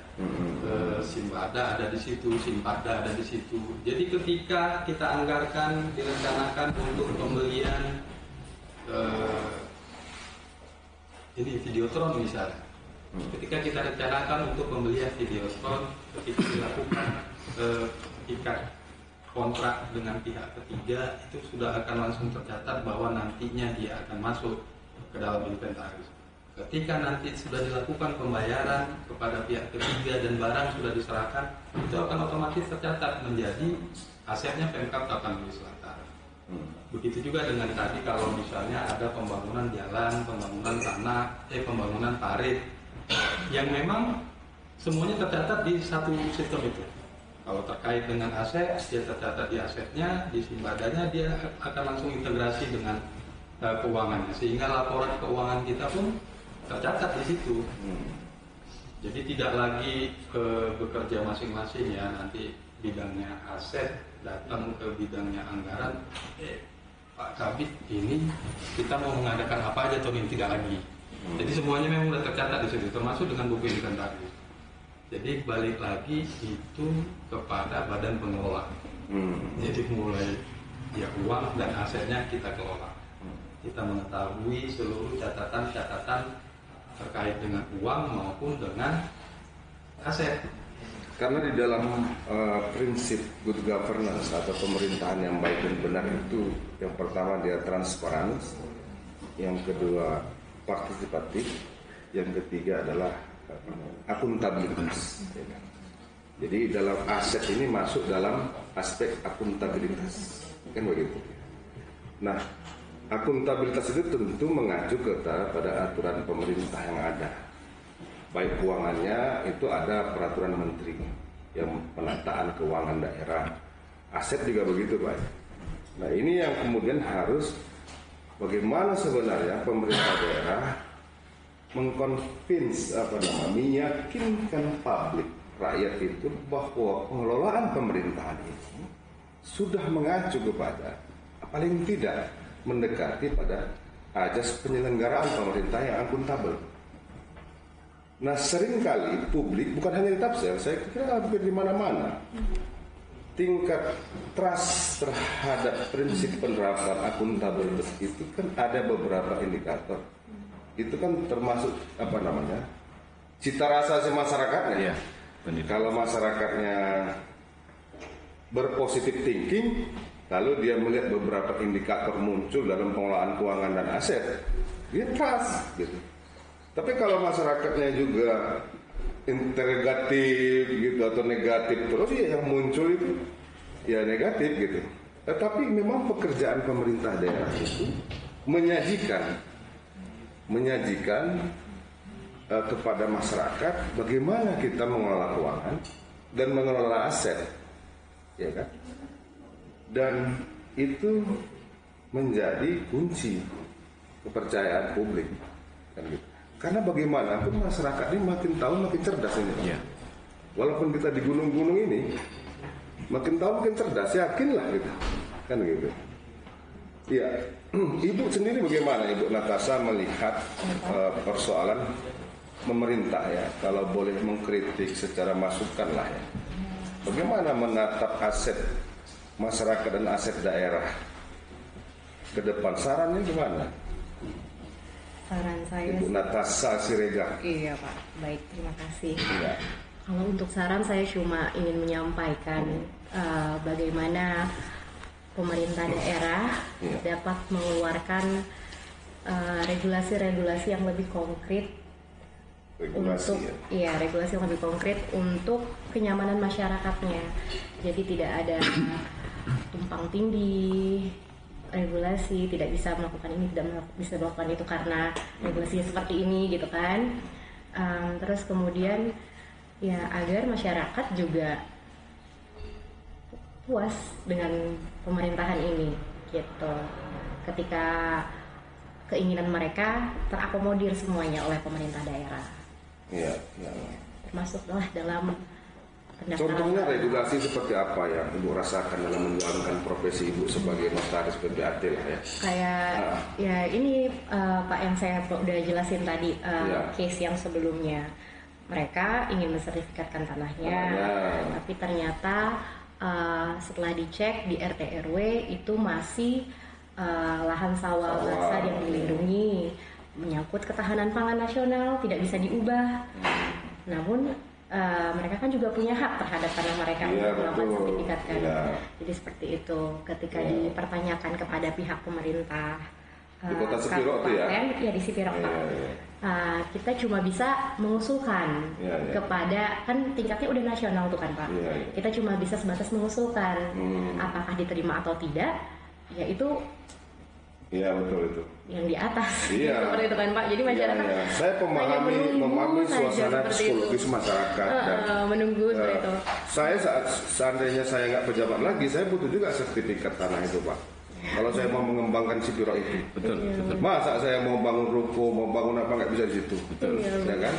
Simbada ada di situ, Simpada ada di situ. Jadi ketika kita anggarkan, direncanakan untuk pembelian ini Videotron misalnya. Ketika kita rencanakan untuk pembelian Videotron, ketika dilakukan ikat kontrak dengan pihak ketiga itu sudah akan langsung tercatat bahwa nantinya dia akan masuk ke dalam inventaris. Ketika nanti sudah dilakukan pembayaran kepada pihak ketiga dan barang sudah diserahkan, itu akan otomatis tercatat menjadi asetnya Pemkab Tapanuli Selatan. Begitu juga dengan tadi kalau misalnya ada pembangunan jalan, pembangunan tanah, pembangunan parit yang memang semuanya tercatat di satu sistem itu. Kalau terkait dengan aset, dia tercatat di asetnya, di simpadanya dia akan langsung integrasi dengan keuangannya, sehingga laporan keuangan kita pun tercatat di situ. Jadi tidak lagi bekerja masing-masing ya, nanti bidangnya aset datang ke bidangnya anggaran, Pak Kabid ini kita mau mengadakan apa aja tahun ini, tidak lagi. Jadi semuanya memang sudah tercatat di situ, termasuk dengan buku inventaris. Jadi balik lagi itu kepada badan pengelola. Jadi mulai ya uang dan asetnya kita kelola. Kita mengetahui seluruh catatan-catatan terkait dengan uang maupun dengan aset. Karena di dalam prinsip good governance atau pemerintahan yang baik dan benar itu, yang pertama dia transparan, yang kedua partisipatif, yang ketiga adalah akuntabilitas. Jadi dalam aset ini masuk dalam aspek akuntabilitas, kan begitu. Nah, akuntabilitas itu tentu mengacu pada aturan pemerintah yang ada. Baik keuangannya itu ada peraturan menteri yang penataan keuangan daerah. Aset juga begitu, Pak. Nah, ini yang kemudian harus bagaimana sebenarnya pemerintah daerah meyakinkan publik, rakyat itu bahwa pengelolaan pemerintahan itu sudah mengacu kepada paling tidak mendekati pada ajas penyelenggaraan pemerintah yang akuntabel. Nah, seringkali publik, bukan hanya di Tapsel, saya kira hampir di mana-mana, tingkat trust terhadap prinsip penerapan akuntabilitas itu kan ada beberapa indikator. Itu kan termasuk cita rasa si masyarakatnya. Ya, kalau masyarakatnya berpositif thinking, lalu dia melihat beberapa indikator muncul dalam pengelolaan keuangan dan aset, dia trust gitu. Tapi kalau masyarakatnya juga interrogatif gitu atau negatif terus, ya yang muncul itu ya negatif gitu. Tetapi memang pekerjaan pemerintah daerah itu menyajikan kepada masyarakat bagaimana kita mengelola keuangan dan mengelola aset, ya kan? Dan itu menjadi kunci kepercayaan publik, kan gitu. Karena bagaimanapun masyarakat ini makin tahun makin cerdas ini. Ya. Walaupun kita di gunung-gunung ini makin tahun makin cerdas, yakinlah gitu, kan gitu. Ya, Ibu sendiri bagaimana Ibu Natasha melihat persoalan pemerintah ya, kalau boleh mengkritik secara masukan lah ya. Bagaimana menatap aset masyarakat dan aset daerah ke depan? Sarannya gimana? Saran saya Ibu Natasha Siregar. Iya Pak, baik, terima kasih. Ya. Kalau untuk saran saya cuma ingin menyampaikan bagaimana pemerintah daerah dapat mengeluarkan regulasi-regulasi yang lebih konkret Regulasi, regulasi yang lebih konkret untuk kenyamanan masyarakatnya. Jadi tidak ada tumpang tindih regulasi, tidak bisa melakukan ini, tidak bisa melakukan itu karena regulasinya seperti ini gitu kan. Terus kemudian ya agar masyarakat juga puas dengan pemerintahan ini gitu. Ketika keinginan mereka terakomodir semuanya oleh pemerintah daerah. Iya, ya. Termasuklah dalam pendaftaran. Contohnya regulasi seperti apa yang Ibu rasakan dalam menjalankan profesi Ibu sebagai notaris PPAT lah ya? Kayak ya ini Pak yang saya udah jelasin tadi case yang sebelumnya. Mereka ingin mensertifikatkan tanahnya, tapi ternyata setelah dicek di RT RW itu masih lahan sawah basah yang dilindungi, menyangkut ketahanan pangan nasional, tidak bisa diubah. Namun mereka kan juga punya hak terhadap tanah mereka Iya, untuk melakukan betul. sertifikat kan. Iya. Jadi seperti itu ketika Iya. dipertanyakan kepada pihak pemerintah Di kota Sepiro itu ya? kabupaten, ya di Sepiro Pak. Iya, iya. Kita cuma bisa mengusulkan Iya, iya. kepada, kan tingkatnya udah nasional tuh kan Pak. Iya, iya. Kita cuma bisa sebatas mengusulkan apakah diterima atau tidak, ya itu Iya, betul itu. yang di atas. Iya. Seperti itu kan Pak. Jadi masyarakat Iya, iya. Saya hanya menunggu memahami saja suasana seperti itu. psikologis masyarakat. Dan, Menunggu seperti itu. saya seandainya saya nggak pejabat lagi, saya butuh juga sertifikat tanah itu, Pak. Kalau saya mau mengembangkan Sepiro itu, Betul, betul. masa saya mau bangun ruko, mau bangun apa nggak bisa di situ, ya kan?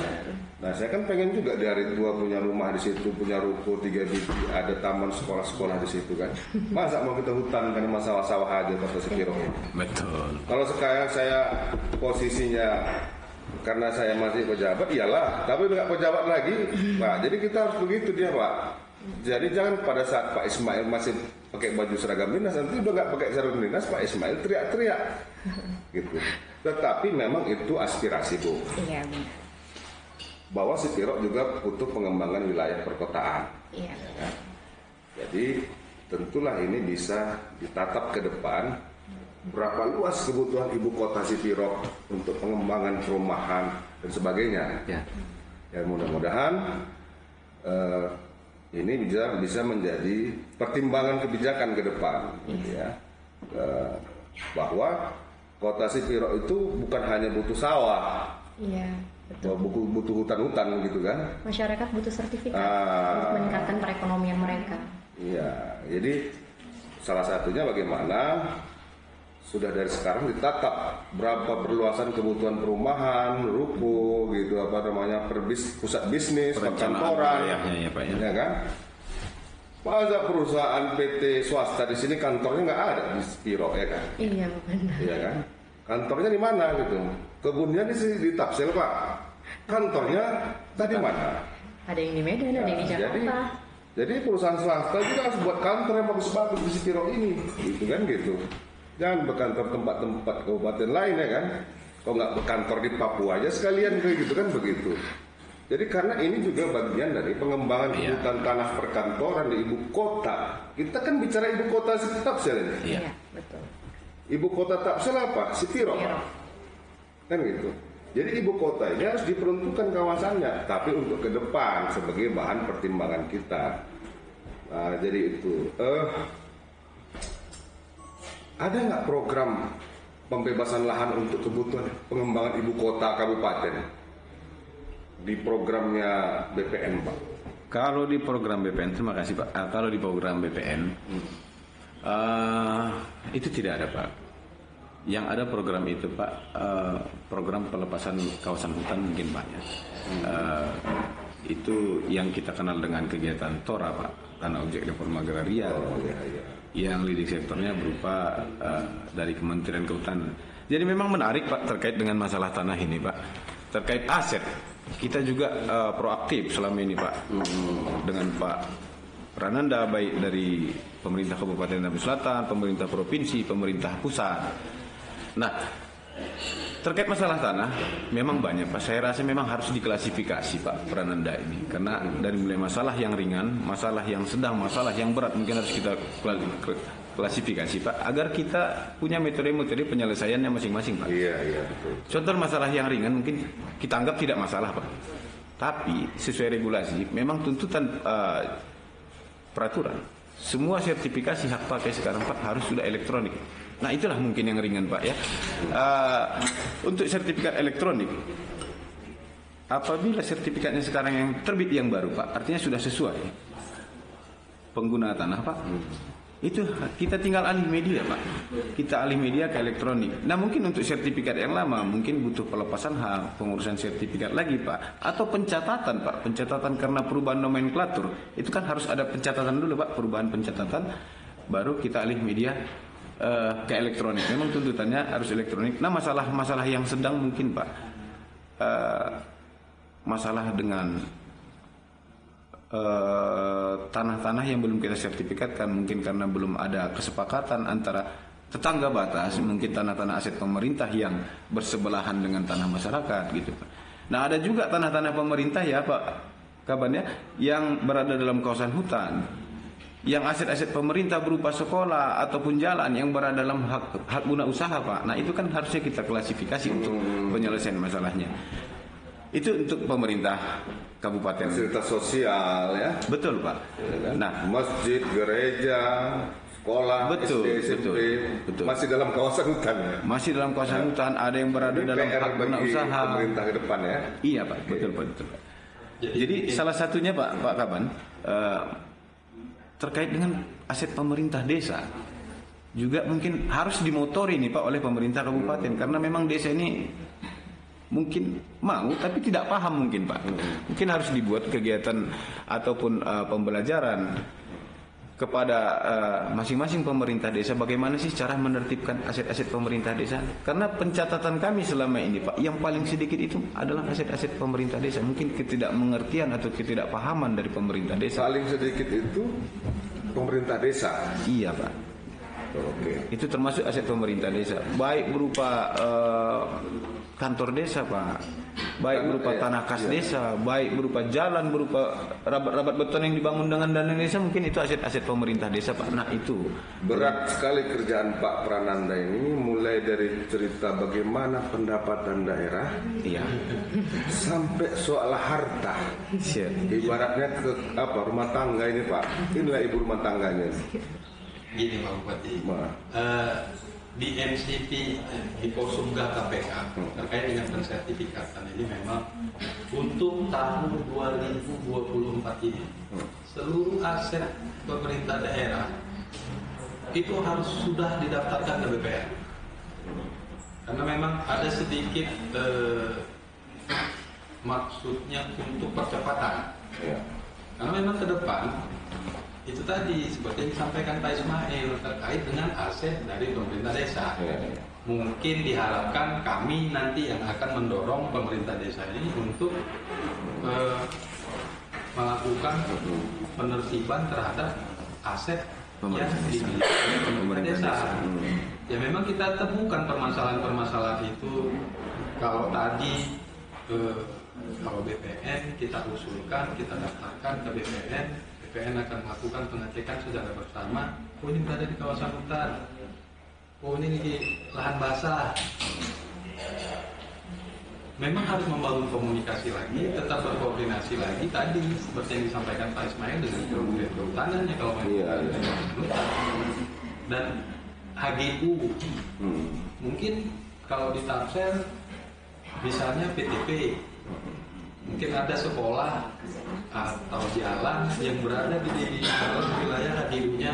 Nah, saya kan pengen juga dari tua punya rumah di situ, punya ruko 3 biji, ada taman sekolah-sekolah di situ kan. Masa mau kita hutan karena masalah sawah aja kota Sepiro. Betul. Kalau sekarang saya posisinya karena saya masih pejabat, iyalah. Tapi nggak pejabat lagi, Pak. Jadi kita harus begitu dia, Pak. Jadi jangan pada saat Pak Ismail masih pakai baju seragam dinas, nanti udah nggak pakai seragam dinas, Pak Ismail teriak-teriak, gitu. Tetapi memang itu aspirasi, Bu. Iya benar. Bahwa Sepiro juga butuh pengembangan wilayah perkotaan. Iya. Ya. Jadi tentulah ini bisa ditatap ke depan berapa luas kebutuhan ibu kota Sepiro untuk pengembangan perumahan dan sebagainya. Ya. Ya mudah-mudahan ini bisa menjadi pertimbangan kebijakan ke depan, gitu ya. Bahwa kota Sepiro itu bukan hanya butuh sawah, Iya, betul. butuh hutan-hutan gitu kan. Masyarakat butuh sertifikat untuk meningkatkan perekonomian mereka. Iya, jadi salah satunya bagaimana sudah dari sekarang ditatap berapa perluasan kebutuhan perumahan, ruko, gitu apa namanya, pusat bisnis, Perencanaan perkantoran, wilayahnya ya, Pak, ya. ya kan? Masa perusahaan PT swasta di sini kantornya nggak ada di Sepiro, ya kan? Iya, benar. Iya kan? Kantornya di mana gitu? Kebunnya di Tapsel, Pak. Kantornya tadi mana? Ada yang di Medan, ada yang di Jakarta. Jadi perusahaan swasta juga harus buat kantor yang bagus-bagus di Sepiro ini, gitu kan gitu. Jangan berkantor tempat-tempat kabupaten lain ya kan. Kalau nggak berkantor di Papua aja sekalian kayak gitu kan begitu. Jadi karena ini juga bagian dari pengembangan kebutuhan tanah perkantoran di ibu kota. Kita kan bicara ibu kota Tapsel ini. Iya, betul. Ibu kota Tapsel apa? Sepiro. Sepiro. Kan gitu. Jadi ibu kota ini harus diperuntukkan kawasannya, tapi untuk ke depan sebagai bahan pertimbangan kita. Nah, jadi itu. Ada nggak program pembebasan lahan untuk kebutuhan pengembangan ibu kota kabupaten di programnya BPN, Pak? Kalau di program BPN, terima kasih Pak. Kalau di program BPN itu tidak ada Pak. Yang ada program itu Pak, program pelepasan kawasan hutan mungkin banyak. Itu yang kita kenal dengan kegiatan TORA Pak, Tanah Objek Reforma Agraria. Yang leading sektornya berupa dari Kementerian Kehutanan. Jadi memang menarik Pak terkait dengan masalah tanah ini Pak. Terkait aset, kita juga proaktif selama ini Pak dengan Pak Prananda, baik dari pemerintah Kabupaten Lampung Selatan, pemerintah provinsi, pemerintah pusat. Nah, terkait masalah tanah memang banyak Pak. Saya rasa memang harus diklasifikasi Pak Prananda ini, karena dari mulai masalah yang ringan, masalah yang sedang, masalah yang berat mungkin harus kita klasifikasi Pak, agar kita punya metode-metode penyelesaiannya masing-masing Pak. Iya betul. Contoh masalah yang ringan mungkin kita anggap tidak masalah Pak, tapi sesuai regulasi memang tuntutan peraturan semua sertifikasi hak pakai sekarang Pak harus sudah elektronik. Nah itulah mungkin yang ringan Pak ya. Untuk sertifikat elektronik, apabila sertifikatnya sekarang yang terbit yang baru Pak, artinya sudah sesuai pengguna tanah Pak. Itu kita tinggal alih media Pak. Kita alih media ke elektronik. Nah mungkin untuk sertifikat yang lama mungkin butuh pelepasan hak, pengurusan sertifikat lagi Pak, atau pencatatan Pak. Pencatatan karena perubahan nomenklatur. Itu kan harus ada pencatatan dulu Pak, perubahan pencatatan, baru kita alih media ke elektronik. Memang tuntutannya harus elektronik. Nah masalah yang sedang mungkin Pak, masalah dengan tanah-tanah yang belum kita sertifikatkan, mungkin karena belum ada kesepakatan antara tetangga batas, mungkin tanah-tanah aset pemerintah yang bersebelahan dengan tanah masyarakat gitu Pak. Nah ada juga tanah-tanah pemerintah ya Pak, kabarnya yang berada dalam kawasan hutan, yang aset-aset pemerintah berupa sekolah ataupun jalan yang berada dalam hak guna usaha, Pak. Nah, itu kan harusnya kita klasifikasi untuk penyelesaian masalahnya. Itu untuk pemerintah kabupaten. Fasilitas sosial ya. Betul, Pak. Nah, Masjid, gereja, sekolah, Betul, SD, SMP, betul. masih dalam kawasan hutan ya. masih dalam kawasan hutan, ada yang berada Ini dalam PR hak guna bagi usaha. pemerintah ke depan ya. Iya, Pak. Betul. Jadi salah satunya, Pak Kaban, terkait dengan aset pemerintah desa juga mungkin harus dimotori nih, Pak, oleh pemerintah kabupaten, karena memang desa ini mungkin mau tapi tidak paham mungkin, Pak. Mungkin harus dibuat kegiatan ataupun pembelajaran kepada masing-masing pemerintah desa bagaimana sih cara menertibkan aset-aset pemerintah desa. Karena pencatatan kami selama ini, Pak, yang paling sedikit itu adalah aset-aset pemerintah desa. Mungkin ketidakmengertian atau ketidakpahaman dari pemerintah desa. Paling sedikit itu pemerintah desa. Iya, Pak. Oke. Itu termasuk aset pemerintah desa, baik berupa kantor desa, Pak, baik berupa tanah kas desa, baik berupa jalan, berupa rabat-rabat beton yang dibangun dengan dana desa, mungkin itu aset-aset pemerintah desa, Pak. Nah, itu Berat sekali kerjaan Pak Prananda ini, mulai dari cerita bagaimana pendapatan daerah, iya. sampai soal harta. Siap. Ibaratnya ke rumah tangga ini, Pak. Inilah ibu rumah tangganya. Gini Pak Bupati, Ma. di MCP di Posumga KPK terkait dengan pensertifikatan ini memang untuk tahun 2024 ini seluruh aset pemerintah daerah itu harus sudah didaftarkan ke BPN, karena memang ada sedikit maksudnya untuk percepatan Ya. karena memang ke depan itu tadi seperti yang disampaikan Pak Ismail terkait dengan aset dari pemerintah desa. Mungkin diharapkan kami nanti yang akan mendorong pemerintah desa ini untuk melakukan penertiban terhadap aset yang dimiliki oleh pemerintah desa. Ya memang kita temukan permasalahan-permasalahan itu. Kalau tadi kalau BPN kita usulkan, kita daftarkan ke BPN akan melakukan pengecekan secara bersama. Oh, ini berada di kawasan hutan. Oh, ini di lahan basah. Memang harus membangun komunikasi lagi, tetap berkoordinasi lagi tadi seperti yang disampaikan Pak Ismail dengan Kementerian Kehutanannya kalau dan HGU. Mungkin kalau di Tangsel misalnya PTP, mungkin ada sekolah atau jalan yang berada di dalam wilayah HGU-nya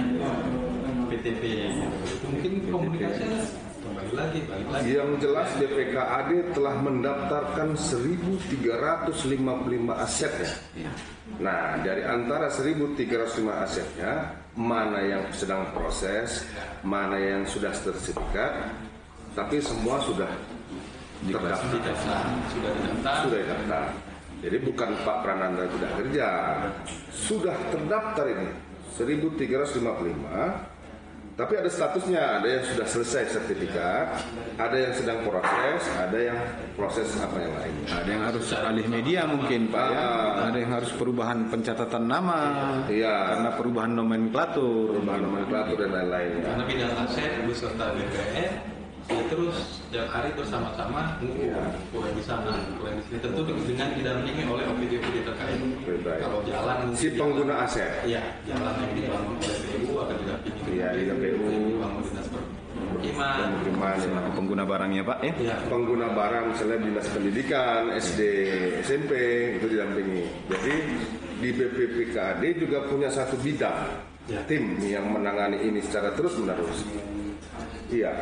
PTP. Itu mungkin komunikasinya balik lagi. Yang jelas BPKAD telah mendaftarkan 1.355 asetnya. Nah, dari antara 1.305 asetnya, mana yang sedang proses, mana yang sudah sertifikat, tapi semua sudah terdaftar. Sudah didaftar. Jadi bukan Pak Prananda tidak kerja, sudah terdaftar ini 1.355. Tapi ada statusnya, ada yang sudah selesai sertifikat, ada yang sedang proses, ada yang proses apa yang lain. Ada yang harus alih media mungkin, Pak, ya. Ada yang harus perubahan pencatatan nama, karena perubahan nomenklatur dan lain-lain. Karena bidang aset beserta BPN ya terus setiap hari bersama-sama mulai di sana, mulai di sini, tentu dengan didampingi oleh OPD-OPD terkait. Kalau jalan si pengguna aset, iya, jalan yang dibangun oleh PU akan didampingi di PU, dibangun dinas permukiman, pengguna barangnya, Pak, ya. Pengguna barang misalnya dinas pendidikan, SD, SMP itu didampingi. Jadi di BPPKAD juga punya satu bidang tim yang menangani ini secara terus menerus. Iya.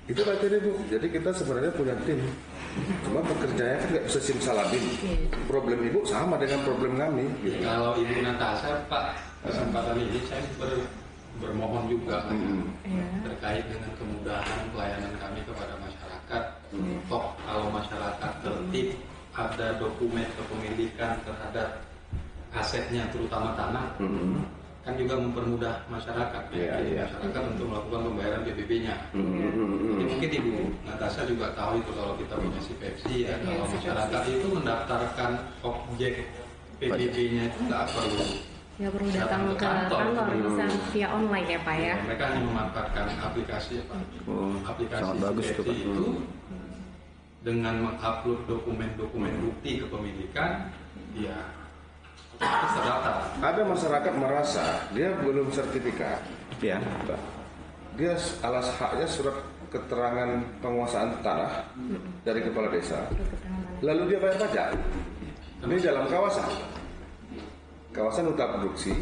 Itu tadi Bu, jadi kita sebenarnya punya tim, cuma pekerjanya kan nggak bisa simsalabim. Problem Ibu sama dengan problem kami. Gitu. Kalau Ibu Natasha, Pak, kesempatan ini saya bermohon juga terkait dengan kemudahan pelayanan kami kepada masyarakat. Toh kalau masyarakat tertib, ada dokumen kepemilikan terhadap asetnya, terutama tanah. Kan juga mempermudah masyarakat masyarakat untuk melakukan pembayaran PPB-nya. Jadi mungkin Ibu Natasha juga tahu itu kalau kita punya si Pepsi ya, kalau masyarakat itu mendaftarkan objek PBB-nya itu nggak perlu datang ke kantor, bisa via online ya Pak ya. Mereka hanya memanfaatkan aplikasi Pak. Aplikasi sangat bagus CFD itu dengan mengupload dokumen-dokumen bukti kepemilikan, ya itu terdaftar. Ada masyarakat merasa dia belum sertifikat, Ya, Pak. dia alas haknya surat keterangan penguasaan tanah dari kepala desa, lalu dia bayar pajak. Ini dalam kawasan hutan produksi,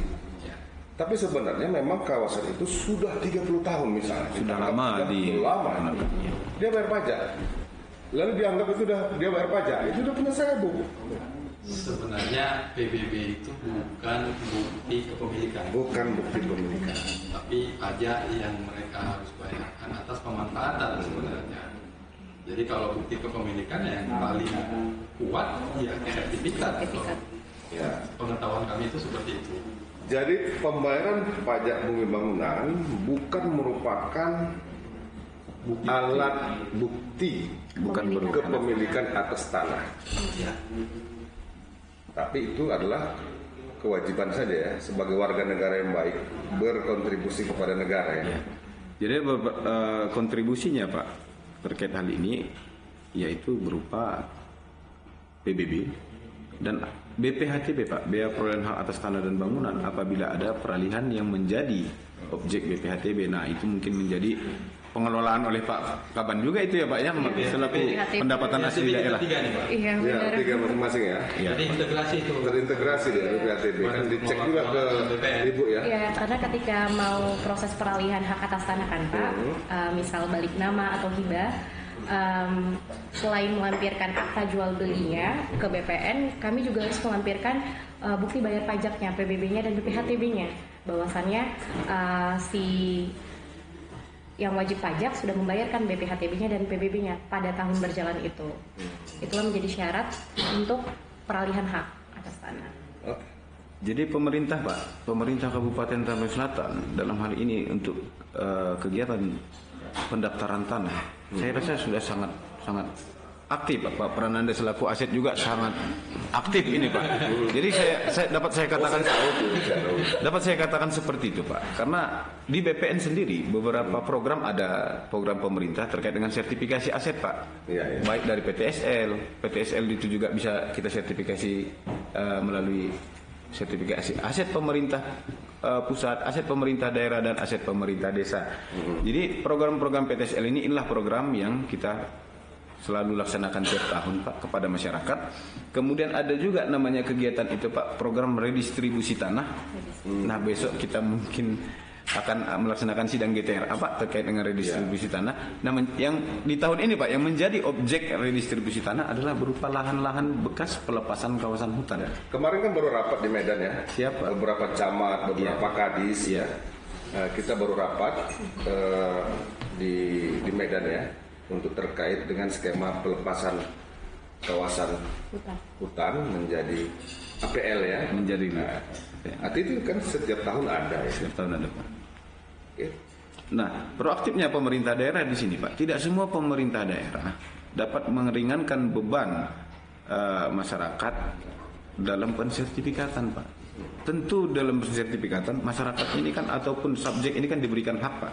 tapi sebenarnya memang kawasan itu sudah 30 tahun misalnya. Sudah lama lama. Dia bayar pajak. Lalu dianggap itu dia bayar pajak, itu udah punya saya, Bu. Sebenarnya PBB itu bukan bukti kepemilikan. Bukan bukti kepemilikan. Tapi pajak yang mereka harus bayarkan atas pemanfaatan sebenarnya. Jadi kalau bukti kepemilikan yang paling kuat ya sertifikat. Ya. Pengetahuan kami itu seperti itu. Jadi pembayaran pajak bumi bangunan bukan merupakan alat bukti kepemilikan atas tanah. Ya. Tapi itu adalah kewajiban saja ya sebagai warga negara yang baik berkontribusi kepada negara ya. Jadi kontribusinya Pak terkait hal ini yaitu berupa PBB dan BPHTB Pak, biaya perolehan hak atas tanah dan bangunan apabila ada peralihan yang menjadi objek BPHTB. Nah itu mungkin menjadi pengelolaan oleh Pak Kaban juga itu ya Pak ya, selaku pendapatan asli daerah. Iya benar. Ya, 3 masing-masing ya. Jadi integrasi itu. Terintegrasi ya BPHTB kan dicek juga ke Ibu ya. Iya, karena ketika mau proses peralihan hak atas tanah kan Pak, misal balik nama atau hibah, selain melampirkan akta jual belinya ke BPN, kami juga harus melampirkan bukti bayar pajaknya, PBB-nya dan BPHTB-nya. Bahwasannya si yang wajib pajak sudah membayarkan BPHTB-nya dan PBB-nya pada tahun berjalan itu. Itulah menjadi syarat untuk peralihan hak atas tanah. Jadi pemerintah Pak, pemerintah Kabupaten Tapanuli Selatan dalam hal ini untuk kegiatan pendaftaran tanah, saya rasa sudah sangat aktif Pak. Peran Anda selaku aset juga sangat aktif ini Pak. Jadi dapat saya katakan seperti itu Pak. Karena di BPN sendiri beberapa program ada program pemerintah terkait dengan sertifikasi aset Pak. Iya. Baik dari PTSL itu juga bisa kita sertifikasi melalui sertifikasi aset pemerintah pusat, aset pemerintah daerah dan aset pemerintah desa. Jadi program-program PTSL ini inilah program yang kita selalu laksanakan tiap tahun Pak kepada masyarakat. Kemudian ada juga namanya kegiatan itu Pak, program redistribusi tanah. Nah besok kita mungkin akan melaksanakan sidang GTR apa terkait dengan redistribusi tanah. Nah yang di tahun ini Pak yang menjadi objek redistribusi tanah adalah berupa lahan-lahan bekas pelepasan kawasan hutan. Kemarin kan baru rapat di Medan ya. Siapa? Beberapa camat, beberapa kadis ya. Kita baru rapat di Medan ya. Untuk terkait dengan skema pelepasan kawasan hutan menjadi APL ya. Menjadi arti itu kan setiap tahun ada ya. Setiap tahun ada Pak. Oke. Nah, proaktifnya pemerintah daerah di sini Pak. Tidak semua pemerintah daerah dapat meringankan beban masyarakat dalam pensertifikatan Pak. Tentu dalam pensertifikatan masyarakat ini kan ataupun subjek ini kan diberikan hak Pak.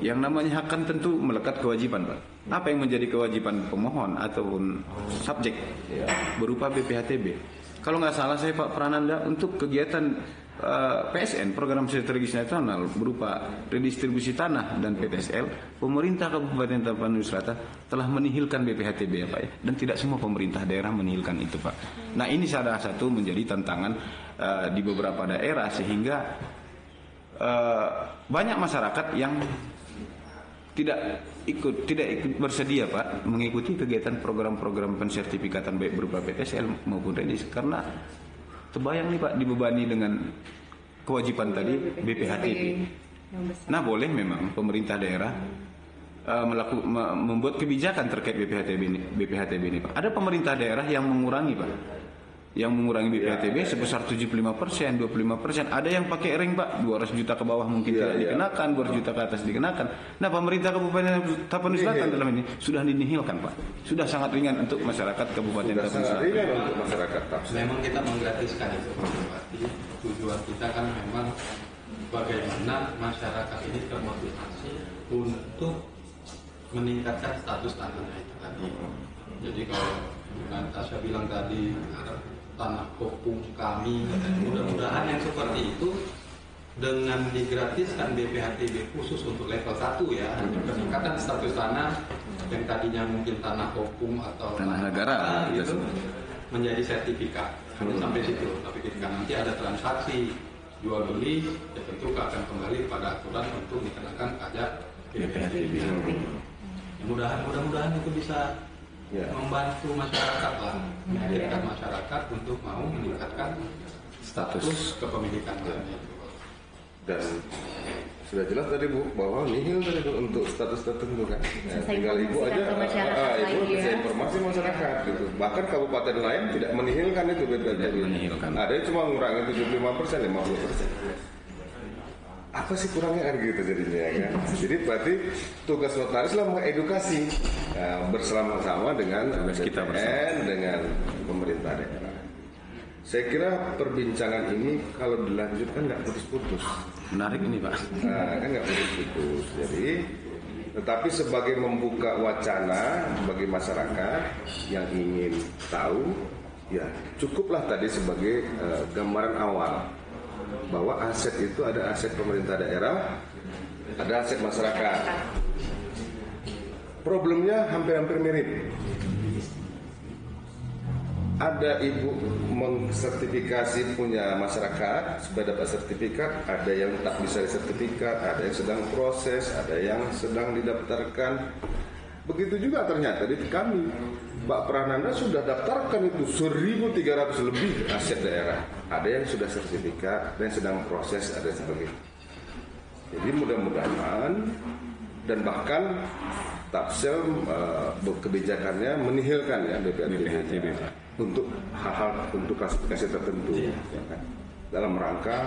Yang namanya hak kan tentu melekat kewajiban Pak. Apa yang menjadi kewajiban pemohon ataupun subjek berupa BPHTB. Kalau nggak salah saya Pak Prananda untuk kegiatan PSN program strategis nasional berupa redistribusi tanah dan PTSL, pemerintah Kabupaten Tapanuli Selatan telah menihilkan BPHTB ya Pak ya, dan tidak semua pemerintah daerah menihilkan itu Pak. Nah ini salah satu menjadi tantangan di beberapa daerah sehingga banyak masyarakat yang tidak ikut bersedia Pak mengikuti kegiatan program-program pensertifikatan baik berupa PTSL maupun redis karena terbayang nih Pak dibebani dengan kewajiban tadi BPHTB. Nah boleh memang pemerintah daerah membuat kebijakan terkait BPHTB ini Pak. Ada pemerintah daerah yang mengurangi Pak yang mengurangi BPHTB sebesar 75%, 25%. Ada yang pakai ring Pak, 200 juta ke bawah mungkin tidak dikenakan, 200 juta ke atas dikenakan. Nah, pemerintah Kabupaten Tapanuli Selatan dalam ini sudah dinihilkan Pak. Sudah sangat ringan untuk masyarakat Kabupaten Tapanuli Selatan. Ringan untuk masyarakat Tapsel. Memang kita menggratiskan itu, berarti tujuan kita kan memang bagaimana masyarakat ini termotivasi untuk meningkatkan status tanahnya itu tadi. Jadi kalau Natasha bilang tadi tanah kopung kami, mudah-mudahan yang seperti itu dengan digratiskan BPHTB khusus untuk level 1 ya, peningkatan status tanah yang tadinya mungkin tanah kopung atau tanah negara itu menjadi sertifikat. Sampai situ, tapi ketika nanti ada transaksi jual beli, ya tentu akan kembali pada aturan untuk dikenakan pajak BPHTB. Mudah-mudahan itu bisa membantu masyarakat lah, menghadirkan masyarakat untuk mau meningkatkan status kepemilikan tanah. Dan sudah jelas tadi Bu bahwa nihil tadi Bu untuk status tertentu kan. Tinggal Ibu aja, Ibu bisa informasi masyarakat gitu. Bahkan kabupaten lain tidak menihilkan itu BPHTB. Ada yang cuma ngurangi 75%, 50%. Apa sih kurangnya gitu jadinya kan? Jadi berarti tugas notaris lah mengedukasi bersama-sama dengan BPN, dengan pemerintah daerah. Saya kira perbincangan ini kalau dilanjutkan nggak putus-putus. Menarik ini Pak. Nah, kan nggak putus-putus. Jadi, tetapi sebagai membuka wacana bagi masyarakat yang ingin tahu, ya cukuplah tadi sebagai gambaran awal bahwa aset itu ada aset pemerintah daerah, ada aset masyarakat. Problemnya hampir-hampir mirip. Ada ibu mengsertifikasi punya masyarakat supaya dapat sertifikat, ada yang tak bisa sertifikat, ada yang sedang proses, ada yang sedang didaftarkan. Begitu juga ternyata di kami, Pak Prananda sudah daftarkan itu 1.300 lebih aset daerah. Ada yang sudah sertifikat dan sedang proses, ada sebagainya. Jadi mudah-mudahan dan bahkan Tapsel kebijakannya menihilkan ya BPHTB untuk hal-hal untuk kasus-kasus tertentu ya kan? Dalam rangka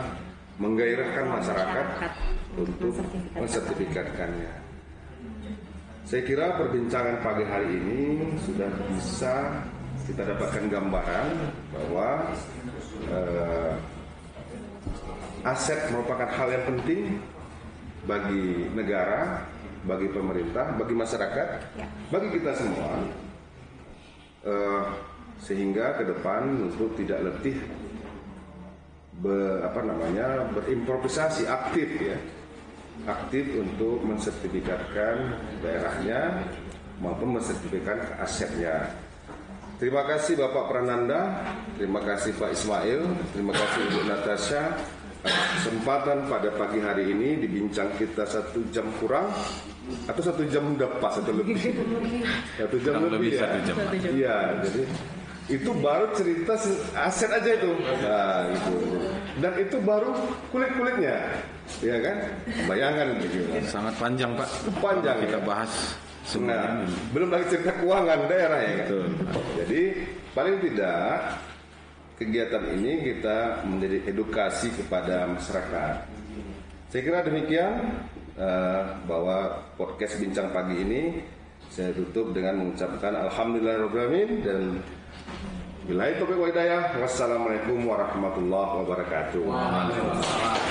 menggairahkan masyarakat untuk mensertifikatkannya. Saya kira perbincangan pagi hari ini sudah bisa kita dapatkan gambaran bahwa aset merupakan hal yang penting bagi negara, bagi pemerintah, bagi masyarakat, bagi kita semua, sehingga ke depan untuk tidak letih berimprovisasi aktif ya, aktif untuk mensertifikatkan daerahnya maupun mensertifikatkan asetnya. Terima kasih Bapak Prananda, terima kasih Pak Ismail, terima kasih Ibu Natasha. Kesempatan pada pagi hari ini dibincang kita 1 jam kurang atau 1 jam udah pas atau lebih 1 jam lebih ya. 1 jam. Iya, jadi itu baru cerita aset aja itu. Nah, itu. Dan itu baru kulit-kulitnya. Ya kan? Bayangkan begitu. Sangat panjang Pak. Panjang kita ya? bahas semuanya. Belum lagi cerita keuangan daerah ya kan? Betul. Jadi paling tidak kegiatan ini kita menjadi edukasi kepada masyarakat. Saya kira demikian bahwa podcast Bincang Pagi ini saya tutup dengan mengucapkan alhamdulillahirobbilalamin dan billahi taufiq wal hidayah. Wassalamualaikum warahmatullahi wabarakatuh. Waalaikumsalam.